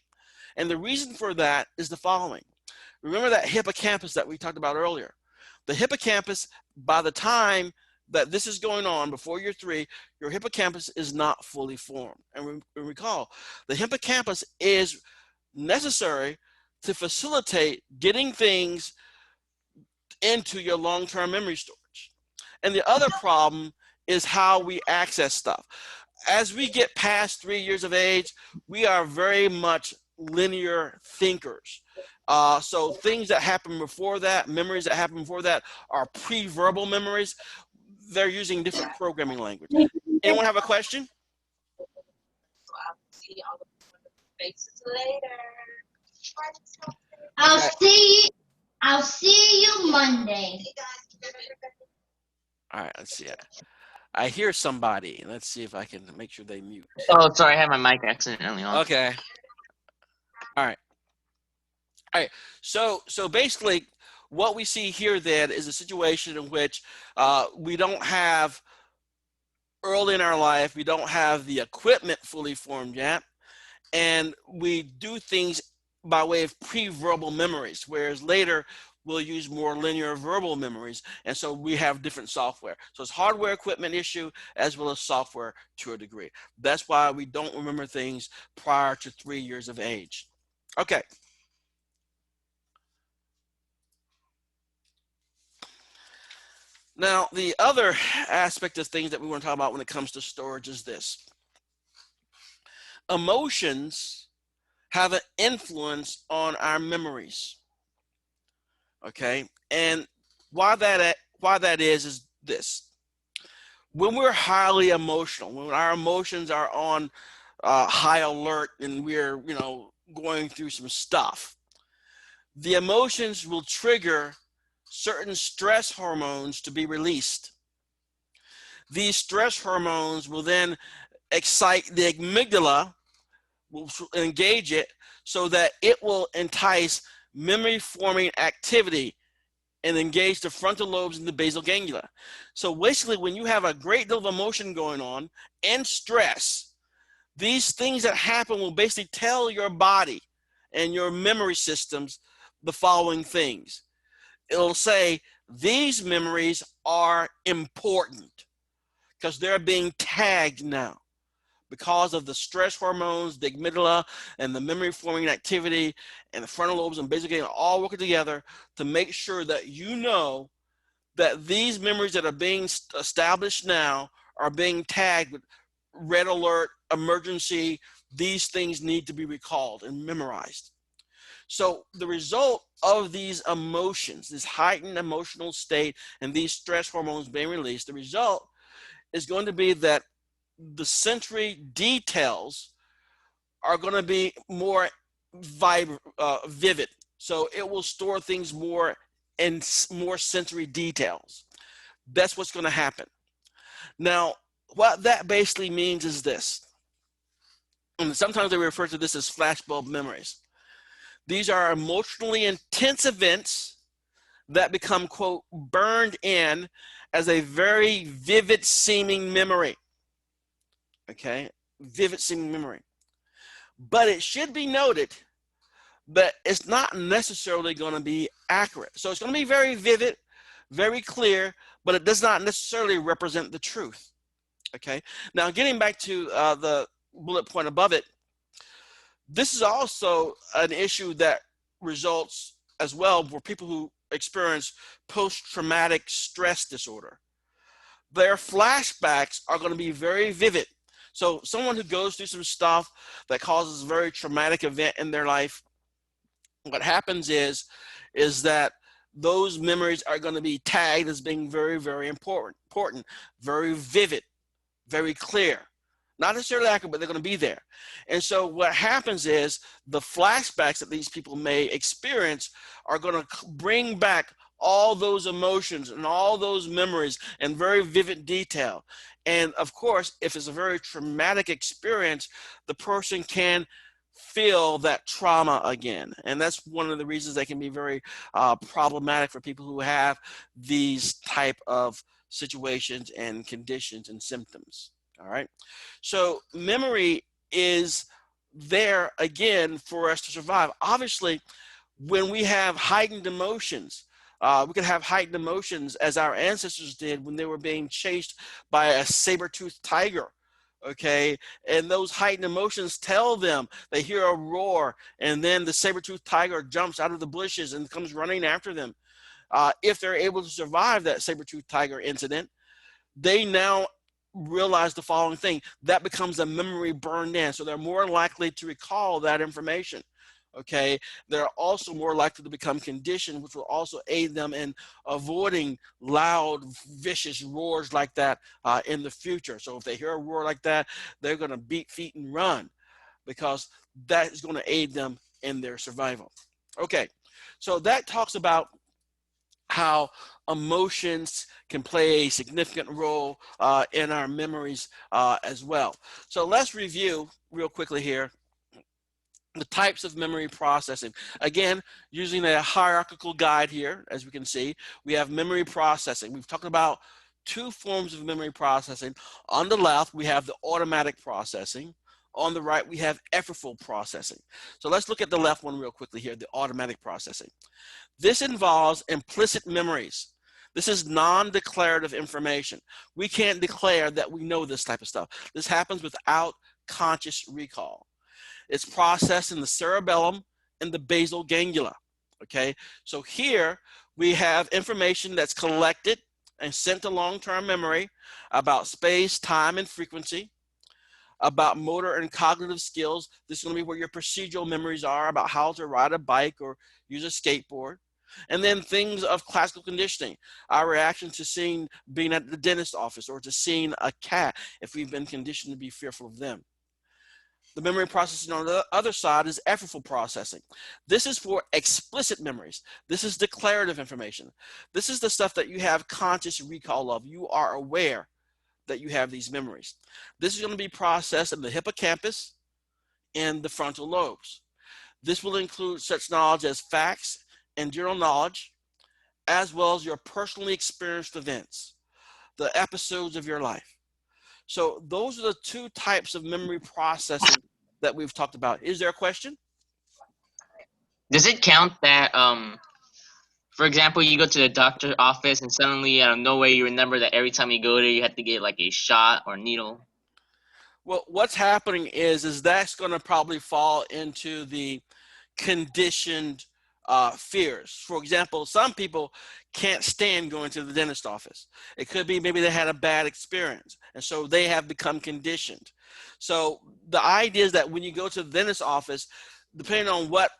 And the reason for that is the following. Remember that hippocampus that we talked about earlier. The hippocampus, by the time that this is going on, before you're 3, your hippocampus is not fully formed. And recall, the hippocampus is necessary to facilitate getting things into your long-term memory storage. And the other problem is how we access stuff. As we get past 3 years of age, we are very much linear thinkers. So things that happen before that, memories that happen before that, are pre-verbal memories. They're using different programming language. Anyone have a question? I'll see all the faces later. I'll see you Monday. All right, let's see. I hear somebody. Let's see if I can make sure they mute. Oh, sorry, I had my mic accidentally on. Okay. All right. All right. So basically, what we see here then is a situation in which we don't have, early in our life, we don't have the equipment fully formed yet, and we do things by way of pre-verbal memories, whereas later we'll use more linear verbal memories, and so we have different software. So it's hardware equipment issue as well as software to a degree. That's why we don't remember things prior to 3 years of age. Okay. Now, the other aspect of things that we want to talk about when it comes to storage is this. Emotions have an influence on our memories. Okay, and why that is this. When we're highly emotional, when our emotions are on high alert and we're going through some stuff, the emotions will trigger certain stress hormones to be released. These stress hormones will then excite the amygdala, will engage it so that it will entice memory forming activity and engage the frontal lobes and the basal ganglia. So basically, when you have a great deal of emotion going on and stress, these things that happen will basically tell your body and your memory systems the following things. It'll say, these memories are important because they're being tagged now because of the stress hormones, the amygdala, and the memory forming activity, and the frontal lobes and basal ganglia all working together to make sure that you know that these memories that are being established now are being tagged with red alert, emergency. These things need to be recalled and memorized. So the result of these emotions, this heightened emotional state and these stress hormones being released, the result is going to be that the sensory details are going to be more vivid. So it will store things more and more sensory details. That's what's going to happen. Now, what that basically means is this. And sometimes they refer to this as flashbulb memories. These are emotionally intense events that become, quote, burned in as a very vivid seeming memory. Okay, vivid seeming memory. But it should be noted that it's not necessarily going to be accurate. So it's going to be very vivid, very clear, but it does not necessarily represent the truth. Okay, now getting back to the bullet point above it, this is also an issue that results as well for people who experience post-traumatic stress disorder. Their flashbacks are going to be very vivid. So someone who goes through some stuff that causes a very traumatic event in their life, what happens is that those memories are going to be tagged as being very, very important, very vivid, very clear. Not necessarily accurate, but they're going to be there. And so what happens is the flashbacks that these people may experience are going to bring back all those emotions and all those memories in very vivid detail. And of course, if it's a very traumatic experience, the person can feel that trauma again. And that's one of the reasons they can be very problematic for people who have these type of situations and conditions and symptoms. All right. So memory is there again for us to survive. Obviously, when we have heightened emotions, we could have heightened emotions as our ancestors did when they were being chased by a saber-toothed tiger. Okay, and those heightened emotions tell them, they hear a roar, and then the saber-toothed tiger jumps out of the bushes and comes running after them. If they're able to survive that saber-toothed tiger incident, they now realize the following thing: that becomes a memory burned in, so they're more likely to recall that information. Okay, they're also more likely to become conditioned, which will also aid them in avoiding loud, vicious roars like that in the future. So if they hear a roar like that, they're going to beat feet and run, because that is going to aid them in their survival. Okay, so that talks about how emotions can play a significant role in our memories as well. So let's review real quickly here the types of memory processing. Again, using a hierarchical guide here, as we can see, we have memory processing. We've talked about two forms of memory processing. On the left, we have the automatic processing. On the right, we have effortful processing. So let's look at the left one real quickly here, the automatic processing. This involves implicit memories. This is non-declarative information. We can't declare that we know this type of stuff. This happens without conscious recall. It's processed in the cerebellum and the basal ganglia. Okay, so here we have information that's collected and sent to long-term memory about space, time, and frequency, about motor and cognitive skills. This is going to be where your procedural memories are, about how to ride a bike or use a skateboard. And then things of classical conditioning, our reaction to being at the dentist office, or to seeing a cat if we've been conditioned to be fearful of them. The memory processing on the other side is effortful processing. This is for explicit memories. This is declarative information. This is the stuff that you have conscious recall of. You are aware that you have these memories. This is going to be processed in the hippocampus and the frontal lobes. This will include such knowledge as facts and general knowledge, as well as your personally experienced events, the episodes of your life. So those are the two types of memory processing that we've talked about. Is there a question? Does it count that, for example, you go to the doctor's office and suddenly out of nowhere you remember that every time you go there you have to get like a shot or needle? Well, what's happening is that's going to probably fall into the conditioned fears. For example, some people can't stand going to the dentist office. It could be maybe they had a bad experience, and so they have become conditioned. So the idea is that when you go to the dentist office, depending on what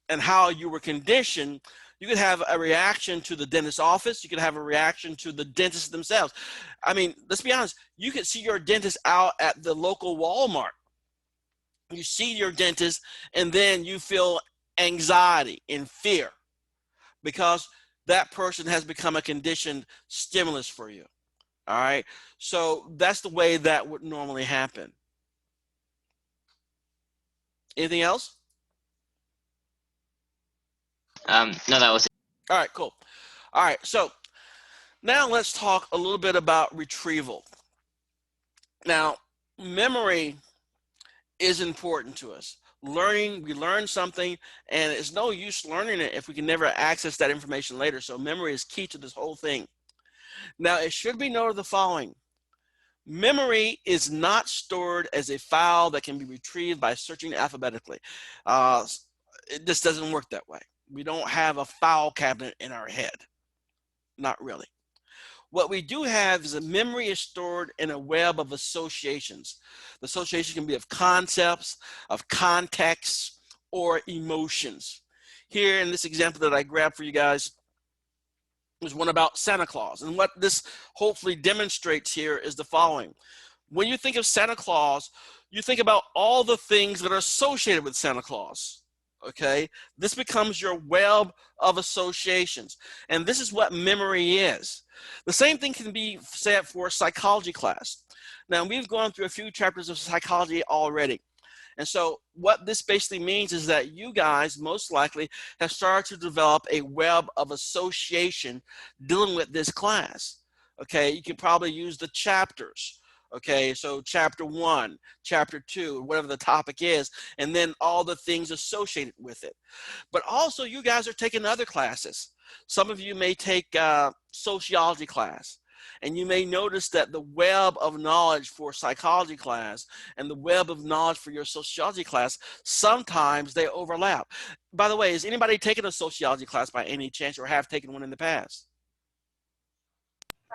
and how you were conditioned, you could have a reaction to the dentist office. You could have a reaction to the dentist themselves. I mean, let's be honest. You could see your dentist out at the local Walmart. You see your dentist, and then you feel anxiety and fear because that person has become a conditioned stimulus for you. All right. So that's the way that would normally happen. Anything else? No, that was it. All right, cool. All right. So now let's talk a little bit about retrieval. Now, memory is important to us. We learn something, and it's no use learning it if we can never access that information later. So memory is key to this whole thing. Now, it should be noted the following. Memory is not stored as a file that can be retrieved by searching alphabetically. It just doesn't work that way. We don't have a file cabinet in our head. Not really. What we do have is a memory is stored in a web of associations. The association can be of concepts, of contexts, or emotions. Here in this example that I grabbed for you guys is one about Santa Claus. And what this hopefully demonstrates here is the following. When you think of Santa Claus, you think about all the things that are associated with Santa Claus. okay? This becomes your web of associations. And this is what memory is. The same thing can be said for psychology class. Now, we've gone through a few chapters of psychology already. And so what this basically means is that you guys most likely have started to develop a web of association dealing with this class. Okay, you can probably use the chapters. Okay, so chapter 1, chapter 2, whatever the topic is, and then all the things associated with it. But also you guys are taking other classes. Some of you may take sociology class. And you may notice that the web of knowledge for psychology class and the web of knowledge for your sociology class, sometimes they overlap. By the way, has anybody taken a sociology class by any chance or have taken one in the past?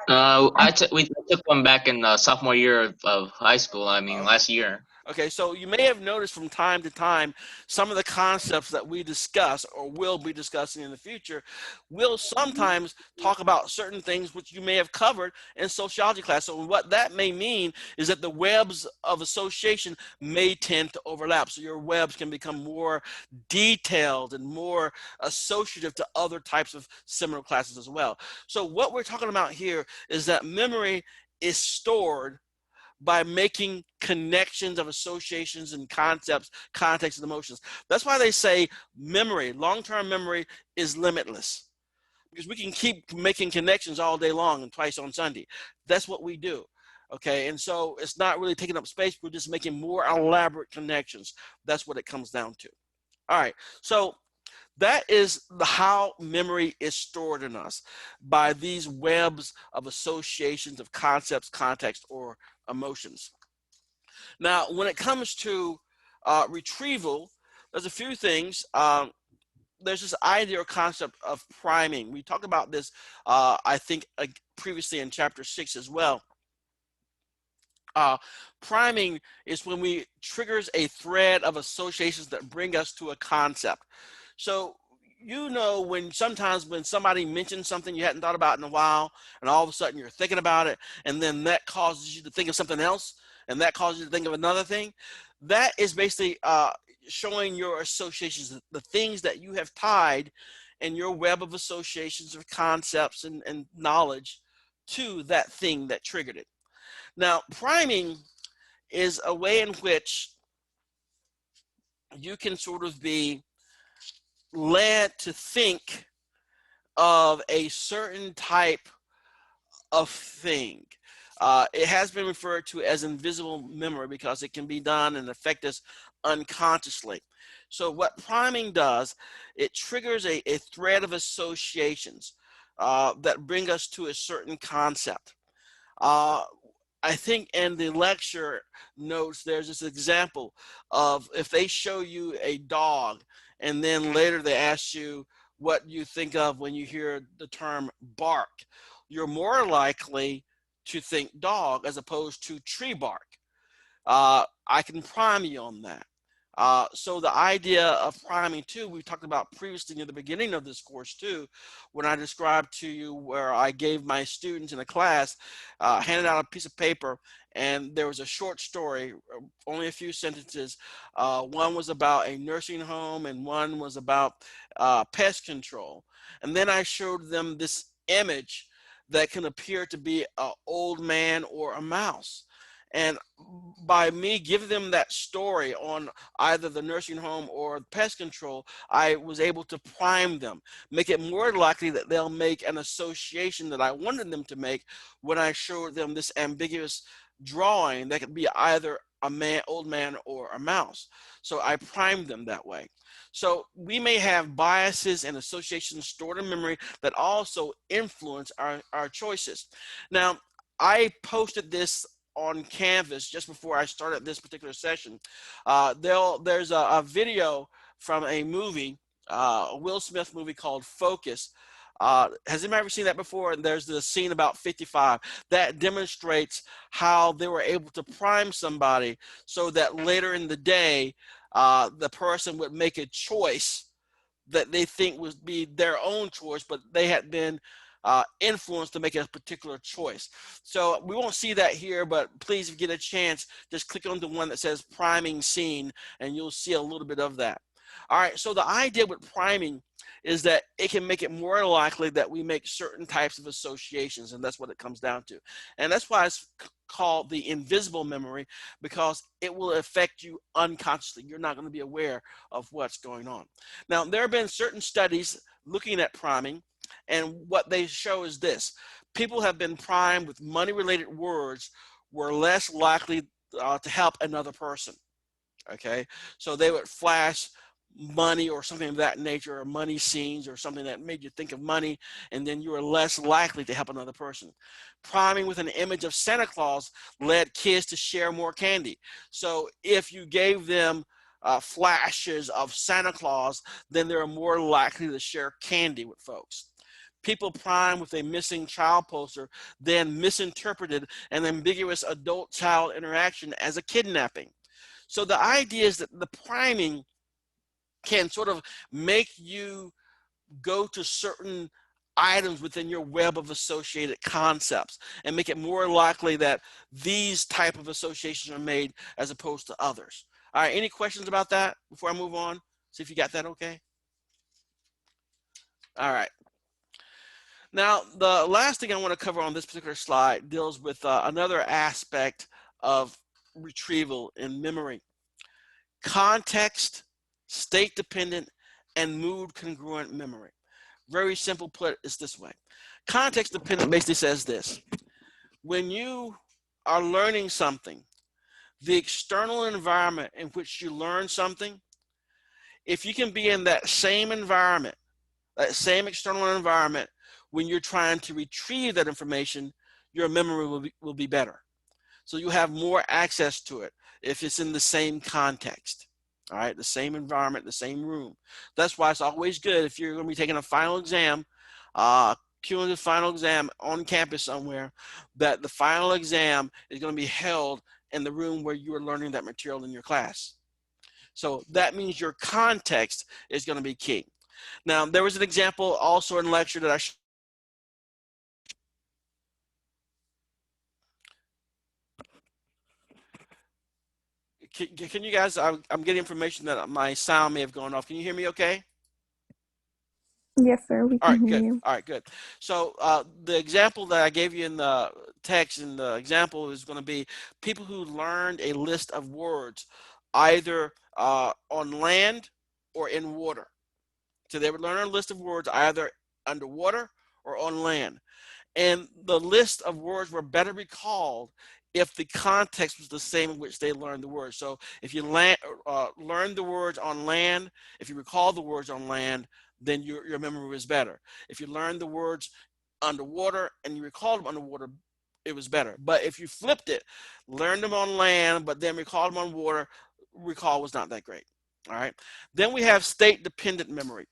We took one back in the sophomore year of high school. I mean, last year. Okay, so you may have noticed from time to time some of the concepts that we discuss or will be discussing in the future will sometimes talk about certain things which you may have covered in sociology class. So what that may mean is that the webs of association may tend to overlap. So your webs can become more detailed and more associative to other types of similar classes as well. So what we're talking about here is that memory is stored by making connections of associations and concepts, context, and emotions. That's why they say memory, long-term memory, is limitless. Because we can keep making connections all day long and twice on Sunday. That's what we do. Okay, and so it's not really taking up space, we're just making more elaborate connections. That's what it comes down to. All right, so that is how memory is stored in us, by these webs of associations of concepts, context, or emotions. Now, when it comes to retrieval, there's a few things. There's this idea or concept of priming. We talked about this, I think, previously in chapter 6 as well. Priming is when we triggers a thread of associations that bring us to a concept. So you know when sometimes when somebody mentions something you hadn't thought about in a while, and all of a sudden you're thinking about it, and then that causes you to think of something else, and that causes you to think of another thing. That is basically showing your associations, the things that you have tied in your web of associations of concepts and knowledge to that thing that triggered it. Now, priming is a way in which you can sort of be led to think of a certain type of thing. It has been referred to as invisible memory because it can be done and affect us unconsciously. So what priming does, it triggers a thread of associations that bring us to a certain concept. I think in the lecture notes, there's this example of if they show you a dog and then later they ask you what you think of when you hear the term bark, you're more likely to think dog as opposed to tree bark. I can prime you on that. So the idea of priming too, we talked about previously near the beginning of this course too, when I described to you where I gave my students in a class, handed out a piece of paper, and there was a short story, only a few sentences. One was about a nursing home and one was about pest control. And then I showed them this image that can appear to be an old man or a mouse. And by me giving them that story on either the nursing home or pest control, I was able to prime them, make it more likely that they'll make an association that I wanted them to make when I showed them this ambiguous drawing that could be either a man, old man, or a mouse. So I primed them that way. So we may have biases and associations stored in memory that also influence our choices. Now, I posted this on Canvas just before I started this particular session. There's a video from a movie, a Will Smith movie called Focus. Has anybody ever seen that before? And there's the scene about 55 that demonstrates how they were able to prime somebody so that later in the day, the person would make a choice that they think would be their own choice, but they had been influenced to make a particular choice. So we won't see that here, but please, if you get a chance, just click on the one that says priming scene and you'll see a little bit of that. All right, so the idea with priming is that it can make it more likely that we make certain types of associations, and that's what it comes down to. And that's why it's called the invisible memory, because it will affect you unconsciously. You're not going to be aware of what's going on. Now, there have been certain studies looking at priming, and what they show is this. People have been primed with money-related words were less likely to help another person. Okay, so they would flash money or something of that nature, or money scenes or something that made you think of money, and then you were less likely to help another person. Priming with an image of Santa Claus led kids to share more candy. So if you gave them flashes of Santa Claus, then they're more likely to share candy with folks. People primed with a missing child poster then misinterpreted an ambiguous adult-child interaction as a kidnapping. So the idea is that the priming can sort of make you go to certain items within your web of associated concepts and make it more likely that these type of associations are made as opposed to others. All right, any questions about that before I move on? See if you got that okay. All right. Now, the last thing I want to cover on this particular slide deals with another aspect of retrieval in memory. Context, state dependent, and mood congruent memory. Very simple put is this way. Context dependent basically says this. When you are learning something, the external environment in which you learn something, if you can be in that same environment, that same external environment, when you're trying to retrieve that information, your memory will be better. So you have more access to it if it's in the same context. All right, the same environment, the same room. That's why it's always good if you're going to be taking a final exam, cumulative final exam on campus somewhere, that the final exam is going to be held in the room where you are learning that material in your class. So that means your context is going to be key. Now, there was an example also in lecture that I can you guys, I'm getting information that my sound may have gone off. Can you hear me okay? Yes, sir. We All can right, hear good. you. All right, good. So the example that I gave you in the text, in the example, is going to be people who learned a list of words either on land or in water. So they would learn a list of words either underwater or on land. And the list of words were better recalled if the context was the same in which they learned the words. So if you learn the words on land, if you recall the words on land, then your memory was better. If you learned the words underwater and you recalled them underwater, it was better. But if you flipped it, learned them on land, but then recalled them on water, recall was not that great. All right. Then we have state-dependent memory.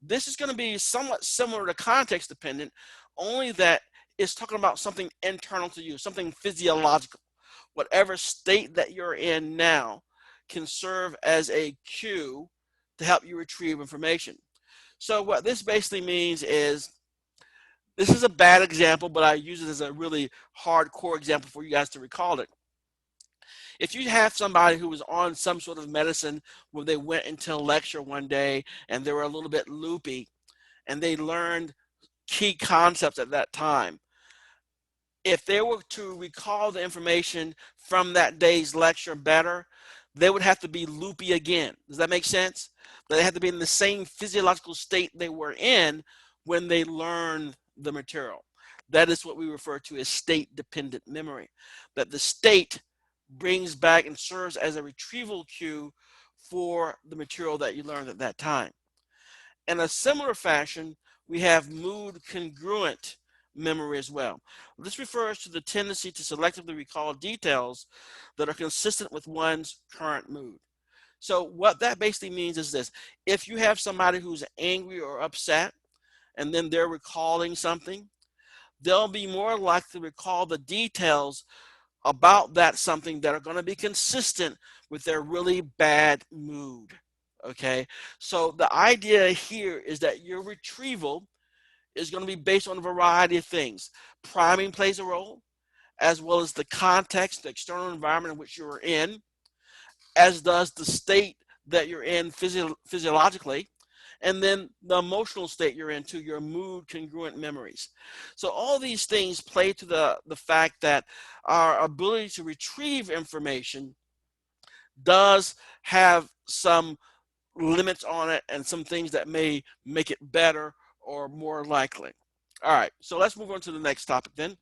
This is going to be somewhat similar to context dependent, only that it's talking about something internal to you, something physiological. Whatever state that you're in now can serve as a cue to help you retrieve information. So what this basically means is, this is a bad example, but I use it as a really hardcore example for you guys to recall it. If you have somebody who was on some sort of medicine where they went into a lecture one day and they were a little bit loopy and they learned key concepts at that time, if they were to recall the information from that day's lecture better, they would have to be loopy again. Does that make sense? They have to be in the same physiological state they were in when they learned the material. That is what we refer to as state-dependent memory. That the state brings back and serves as a retrieval cue for the material that you learned at that time. In a similar fashion, we have mood congruent memory as well. This refers to the tendency to selectively recall details that are consistent with one's current mood. So what that basically means is this: if you have somebody who's angry or upset and then they're recalling something, they'll be more likely to recall the details about that something that are going to be consistent with their really bad mood. Okay, so the idea here is that your retrieval is going to be based on a variety of things. Priming plays a role, as well as the context, the external environment in which you're in, as does the state that you're in physiologically, and then the emotional state you're into, your mood congruent memories. So all these things play to the fact that our ability to retrieve information does have some limits on it and some things that may make it better or more likely. All right, so let's move on to the next topic then.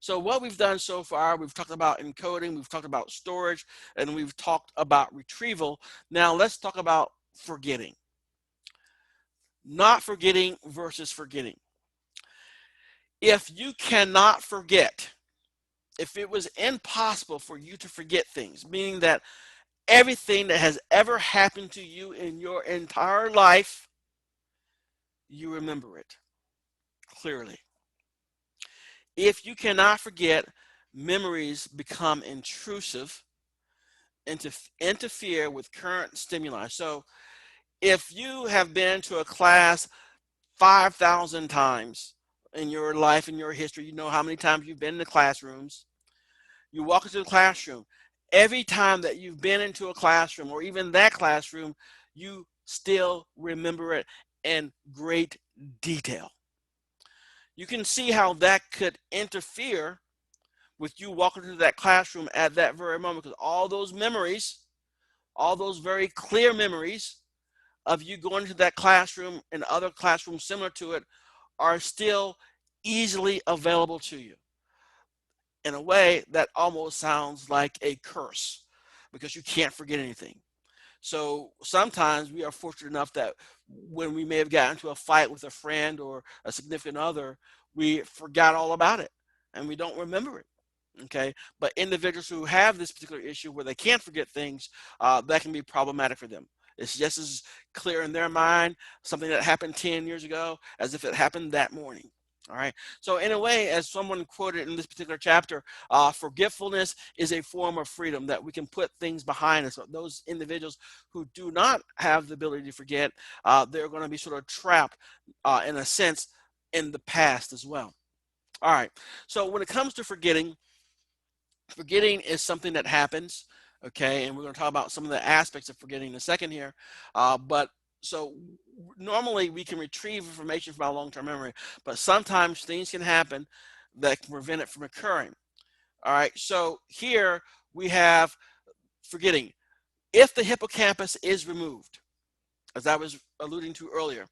So what we've done so far, we've talked about encoding, we've talked about storage, and we've talked about retrieval. Now let's talk about forgetting. Not forgetting versus forgetting. If you cannot forget, if it was impossible for you to forget things, meaning that everything that has ever happened to you in your entire life, you remember it clearly. If you cannot forget, memories become intrusive, interfere with current stimuli. So if you have been to a class 5,000 times in your life, in your history, you know how many times you've been in the classrooms. You walk into the classroom. Every time that you've been into a classroom or even that classroom, you still remember it in great detail. You can see how that could interfere with you walking into that classroom at that very moment, because all those memories, all those very clear memories of you going to that classroom and other classrooms similar to it are still easily available to you. In a way that almost sounds like a curse, because you can't forget anything. So sometimes we are fortunate enough that when we may have gotten into a fight with a friend or a significant other, we forgot all about it and we don't remember it. Okay, but individuals who have this particular issue where they can't forget things, that can be problematic for them. It's just as clear in their mind something that happened 10 years ago as if it happened that morning. All right. So in a way, as someone quoted in this particular chapter, forgetfulness is a form of freedom, that we can put things behind us. Those individuals who do not have the ability to forget, they're going to be sort of trapped in a sense in the past as well. All right. So when it comes to forgetting, forgetting is something that happens, okay, and we're going to talk about some of the aspects of forgetting in a second here. But so normally we can retrieve information from our long-term memory, but sometimes things can happen that can prevent it from occurring. All right, so here we have forgetting. If the hippocampus is removed, as I was alluding to earlier,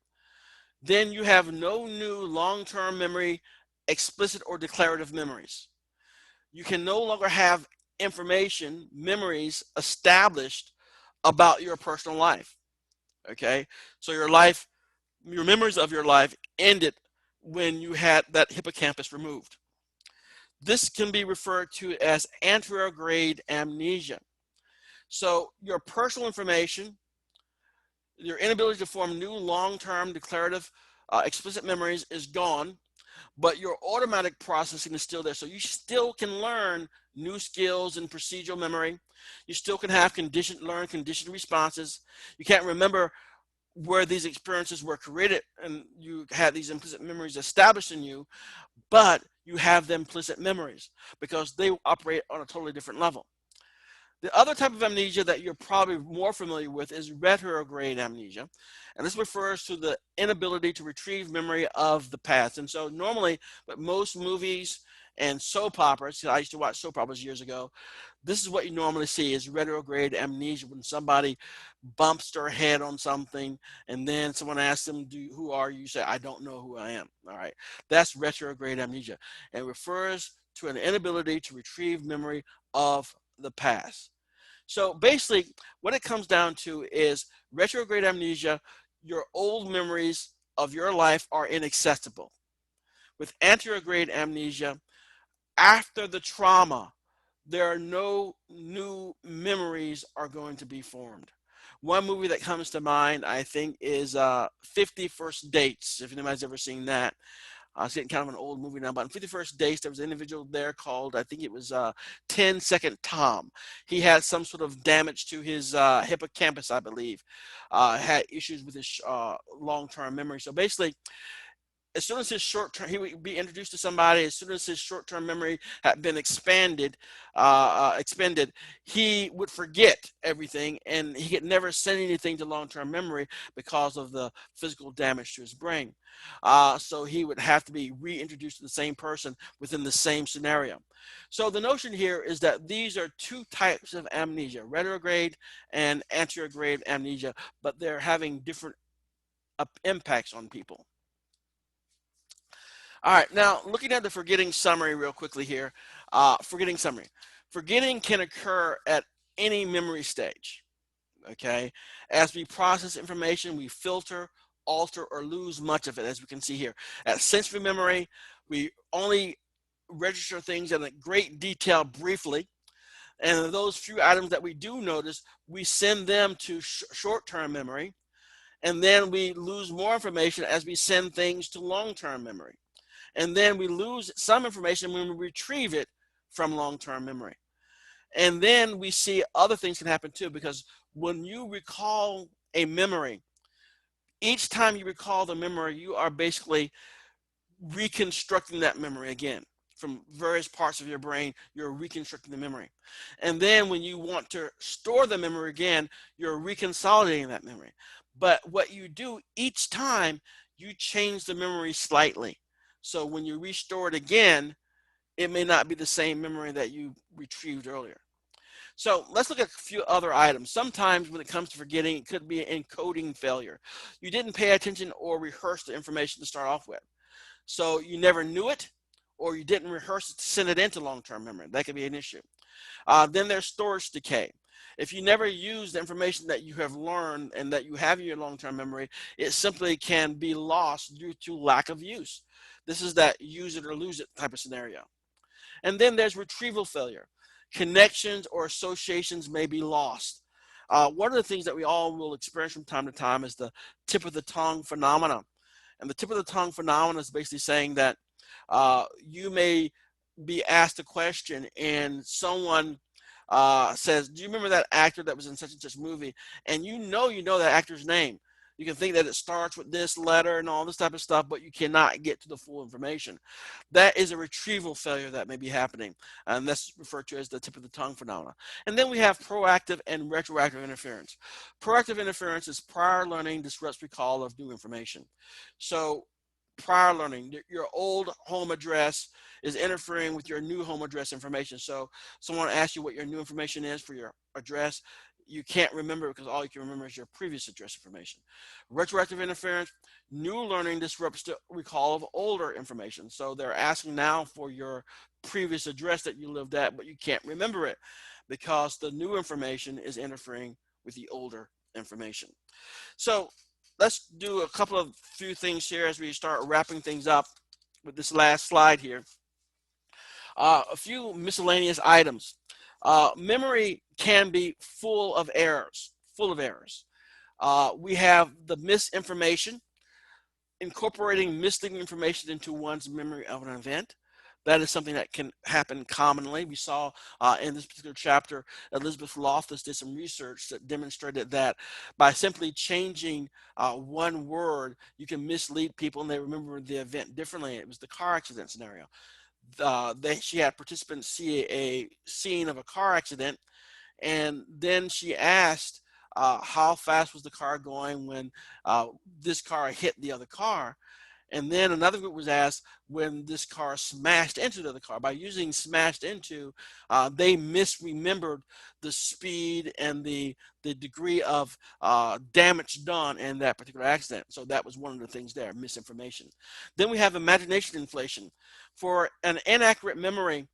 then you have no new long-term memory, explicit or declarative memories. You can no longer have information, memories established about your personal life. Okay, so your life, your memories of your life ended when you had that hippocampus removed. This can be referred to as anterograde amnesia. So your personal information, your inability to form new long-term declarative explicit memories is gone, but your automatic processing is still there. So you still can learn new skills in procedural memory. You still can have learn conditioned responses. You can't remember where these experiences were created and you had these implicit memories established in you, but you have the implicit memories because they operate on a totally different level. The other type of amnesia that you're probably more familiar with is retrograde amnesia. And this refers to the inability to retrieve memory of the past. And so normally, but most movies and soap operas, I used to watch soap operas years ago, this is what you normally see is retrograde amnesia, when somebody bumps their head on something and then someone asks them, who are you? You say, I don't know who I am. All right. That's retrograde amnesia. And it refers to an inability to retrieve memory of the past. So basically, what it comes down to is retrograde amnesia. Your old memories of your life are inaccessible. With anterograde amnesia, after the trauma, there are no new memories are going to be formed. One movie that comes to mind, I think, is 50 First Dates, if anybody's ever seen that. It's getting kind of an old movie now, but in 51st Dates, there was an individual there called, I think it was 10 Second Tom. He had some sort of damage to his hippocampus, I believe, had issues with his long-term memory. So basically, as soon as his short-term, he would be introduced to somebody, as soon as his short-term memory had been expended, he would forget everything, and he could never send anything to long-term memory because of the physical damage to his brain. So he would have to be reintroduced to the same person within the same scenario. So the notion here is that these are two types of amnesia, retrograde and anterograde amnesia, but they're having different impacts on people. All right, now looking at the forgetting summary real quickly here. Forgetting summary. Forgetting can occur at any memory stage, okay? As we process information, we filter, alter, or lose much of it, as we can see here. At sensory memory, we only register things in a great detail briefly, and those few items that we do notice, we send them to short-term memory, and then we lose more information as we send things to long-term memory. And then we lose some information when we retrieve it from long-term memory. And then we see other things can happen too, because when you recall a memory, each time you recall the memory, you are basically reconstructing that memory again. From various parts of your brain, you're reconstructing the memory. And then when you want to store the memory again, you're reconsolidating that memory. But what you do each time, you change the memory slightly. So when you restore it again, it may not be the same memory that you retrieved earlier. So let's look at a few other items. Sometimes when it comes to forgetting, it could be an encoding failure. You didn't pay attention or rehearse the information to start off with. So you never knew it, or you didn't rehearse it to send it into long-term memory. That could be an issue. Then there's storage decay. If you never use the information that you have learned and that you have in your long-term memory, it simply can be lost due to lack of use. This is that use it or lose it type of scenario. And then there's retrieval failure. Connections or associations may be lost. One of the things that we all will experience from time to time is the tip of the tongue phenomena. And the tip of the tongue phenomenon is basically saying that you may be asked a question and someone says, do you remember that actor that was in such and such movie? And you know that actor's name. You can think that it starts with this letter and all this type of stuff, but you cannot get to the full information. That is a retrieval failure that may be happening, and that's referred to as the tip of the tongue phenomena. And then we have proactive and retroactive interference. Proactive interference is prior learning disrupts recall of new information. So prior learning, your old home address is interfering with your new home address information. So someone asks you what your new information is for your address, you can't remember because all you can remember is your previous address information. Retroactive interference, new learning disrupts the recall of older information. So they're asking now for your previous address that you lived at, but you can't remember it because the new information is interfering with the older information. So let's do a couple of few things here as we start wrapping things up with this last slide here. A few miscellaneous items. Memory can be full of errors, we have the misinformation, incorporating misleading information into one's memory of an event. That is something that can happen commonly. We saw in this particular chapter, Elizabeth Loftus did some research that demonstrated that by simply changing one word, you can mislead people and they remember the event differently. It was the car accident scenario. She had participants see a scene of a car accident, and then she asked how fast was the car going when this car hit the other car. And then another group was asked when this car smashed into the other car. By using smashed into, they misremembered the speed and the degree of damage done in that particular accident. So that was one of the things there, misinformation. Then we have imagination inflation. For an inaccurate memory,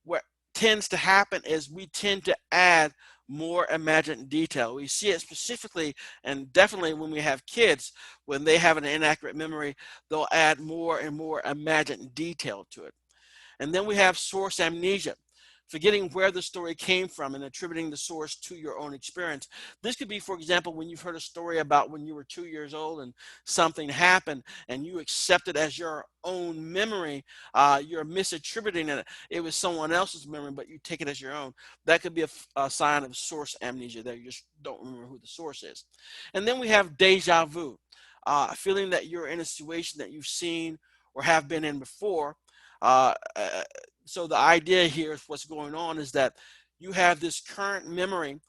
what tends to happen is we tend to add more imagined detail. We see it specifically and definitely when we have kids, when they have an inaccurate memory, they'll add more and more imagined detail to it. And then we have source amnesia, forgetting where the story came from and attributing the source to your own experience. This could be, for example, when you've heard a story about when you were 2 years old and something happened and you accept it as your own memory, you're misattributing it. It was someone else's memory, but you take it as your own. That could be a sign of source amnesia, that you just don't remember who the source is. And then we have deja vu, feeling that you're in a situation that you've seen or have been in before. Uh, uh, so the idea here is what's going on is that you have this current memory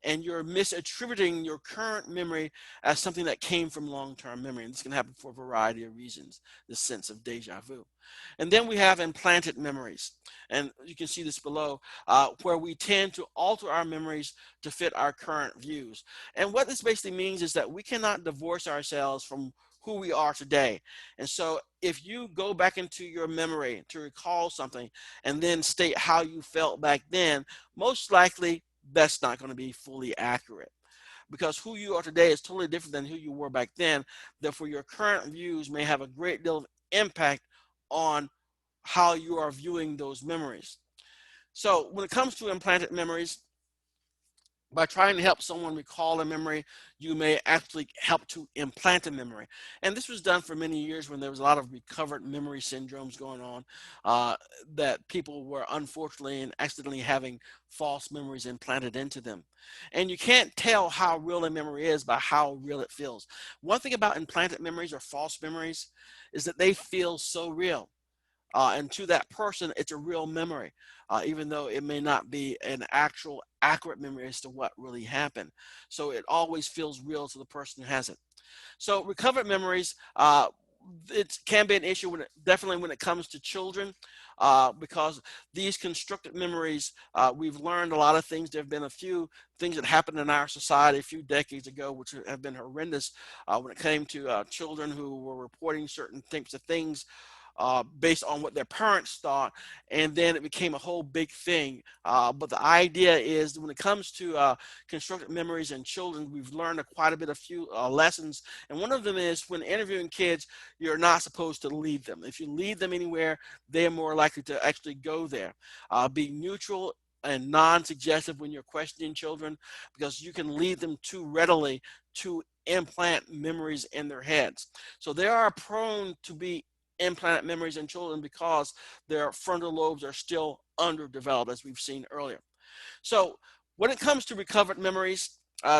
and you're misattributing your current memory as something that came from long-term memory. And this can happen for a variety of reasons, this sense of deja vu. And then we have implanted memories. And you can see this below, where we tend to alter our memories to fit our current views. And what this basically means is that we cannot divorce ourselves from who we are today. And so if you go back into your memory to recall something and then state how you felt back then, most likely that's not going to be fully accurate, because who you are today is totally different than who you were back then. Therefore, your current views may have a great deal of impact on how you are viewing those memories. So when it comes to implanted memories, by trying to help someone recall a memory, you may actually help to implant a memory. And this was done for many years when there was a lot of recovered memory syndromes going on, that people were unfortunately and accidentally having false memories implanted into them. And you can't tell how real a memory is by how real it feels. One thing about implanted memories or false memories is that they feel so real. And to that person, it's a real memory, even though it may not be an actual accurate memory as to what really happened. So it always feels real to the person who has it. So recovered memories, it can be an issue definitely when it comes to children, because these constructed memories, we've learned a lot of things. There have been a few things that happened in our society a few decades ago which have been horrendous when it came to children who were reporting certain types of things based on what their parents thought, and then it became a whole big thing. But the idea is when it comes to constructed memories in children, we've learned quite a bit of few lessons, and one of them is when interviewing kids, you're not supposed to lead them. If you lead them anywhere, they are more likely to actually go there. Be neutral and non-suggestive when you're questioning children, because you can lead them too readily to implant memories in their heads. So they are prone to be implanted memories in children because their frontal lobes are still underdeveloped, as we've seen earlier. So when it comes to recovered memories,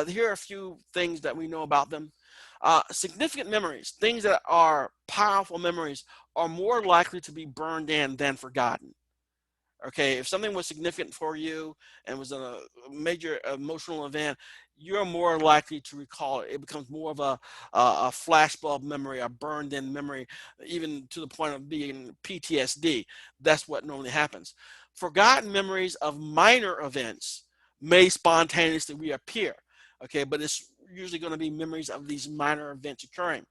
here are a few things that we know about them. Significant memories, things that are powerful memories, are more likely to be burned in than forgotten. Okay, if something was significant for you and was a major emotional event, you're more likely to recall it. It becomes more of a flashbulb memory, a burned in memory, even to the point of being PTSD. That's what normally happens. Forgotten memories of minor events may spontaneously reappear. Okay, but it's usually going to be memories of these minor events occurring.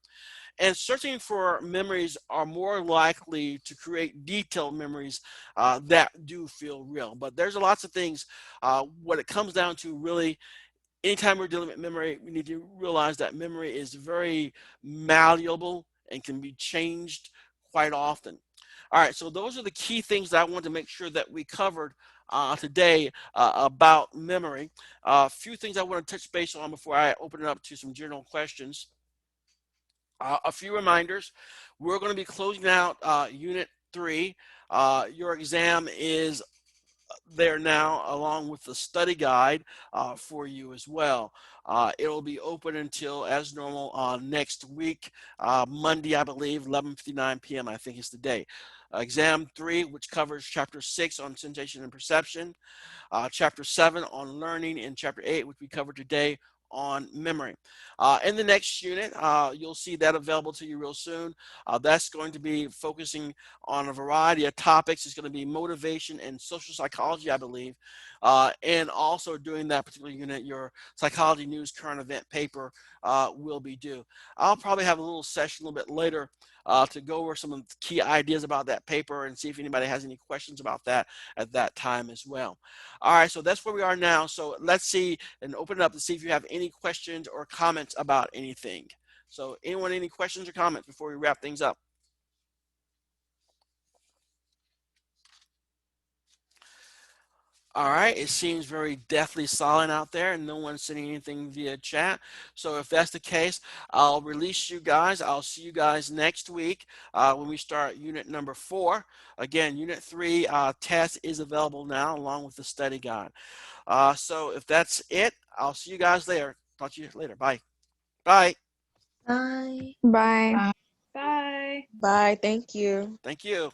And searching for memories are more likely to create detailed memories that do feel real. But there's lots of things. What it comes down to really, anytime we're dealing with memory, we need to realize that memory is very malleable and can be changed quite often. All right, so those are the key things that I want to make sure that we covered today about memory. A few things I want to touch base on before I open it up to some general questions. A few reminders. We're going to be closing out Unit 3. Your exam is there now along with the study guide for you as well. It will be open until, as normal, next week, Monday, I believe, 11:59 p.m. I think is the day. Exam 3, which covers Chapter 6 on sensation and perception, Chapter 7 on learning, and Chapter 8, which we covered today, on memory. In the next unit, you'll see that available to you real soon. That's going to be focusing on a variety of topics. It's going to be motivation and social psychology, I believe. And also during that particular unit, your psychology news current event paper will be due. I'll probably have a little session a little bit later to go over some of the key ideas about that paper and see if anybody has any questions about that at that time as well. All right, so that's where we are now. So let's see and open it up to see if you have any questions or comments about anything. So anyone, any questions or comments before we wrap things up? All right, it seems very deathly silent out there and no one's sending anything via chat. So if that's the case, I'll release you guys. I'll see you guys next week when we start unit number 4. Again, unit 3 test is available now along with the study guide. So if that's it, I'll see you guys later. Talk to you later. Bye. Bye. Bye. Bye. Bye. Bye. Bye. Bye. Thank you. Thank you.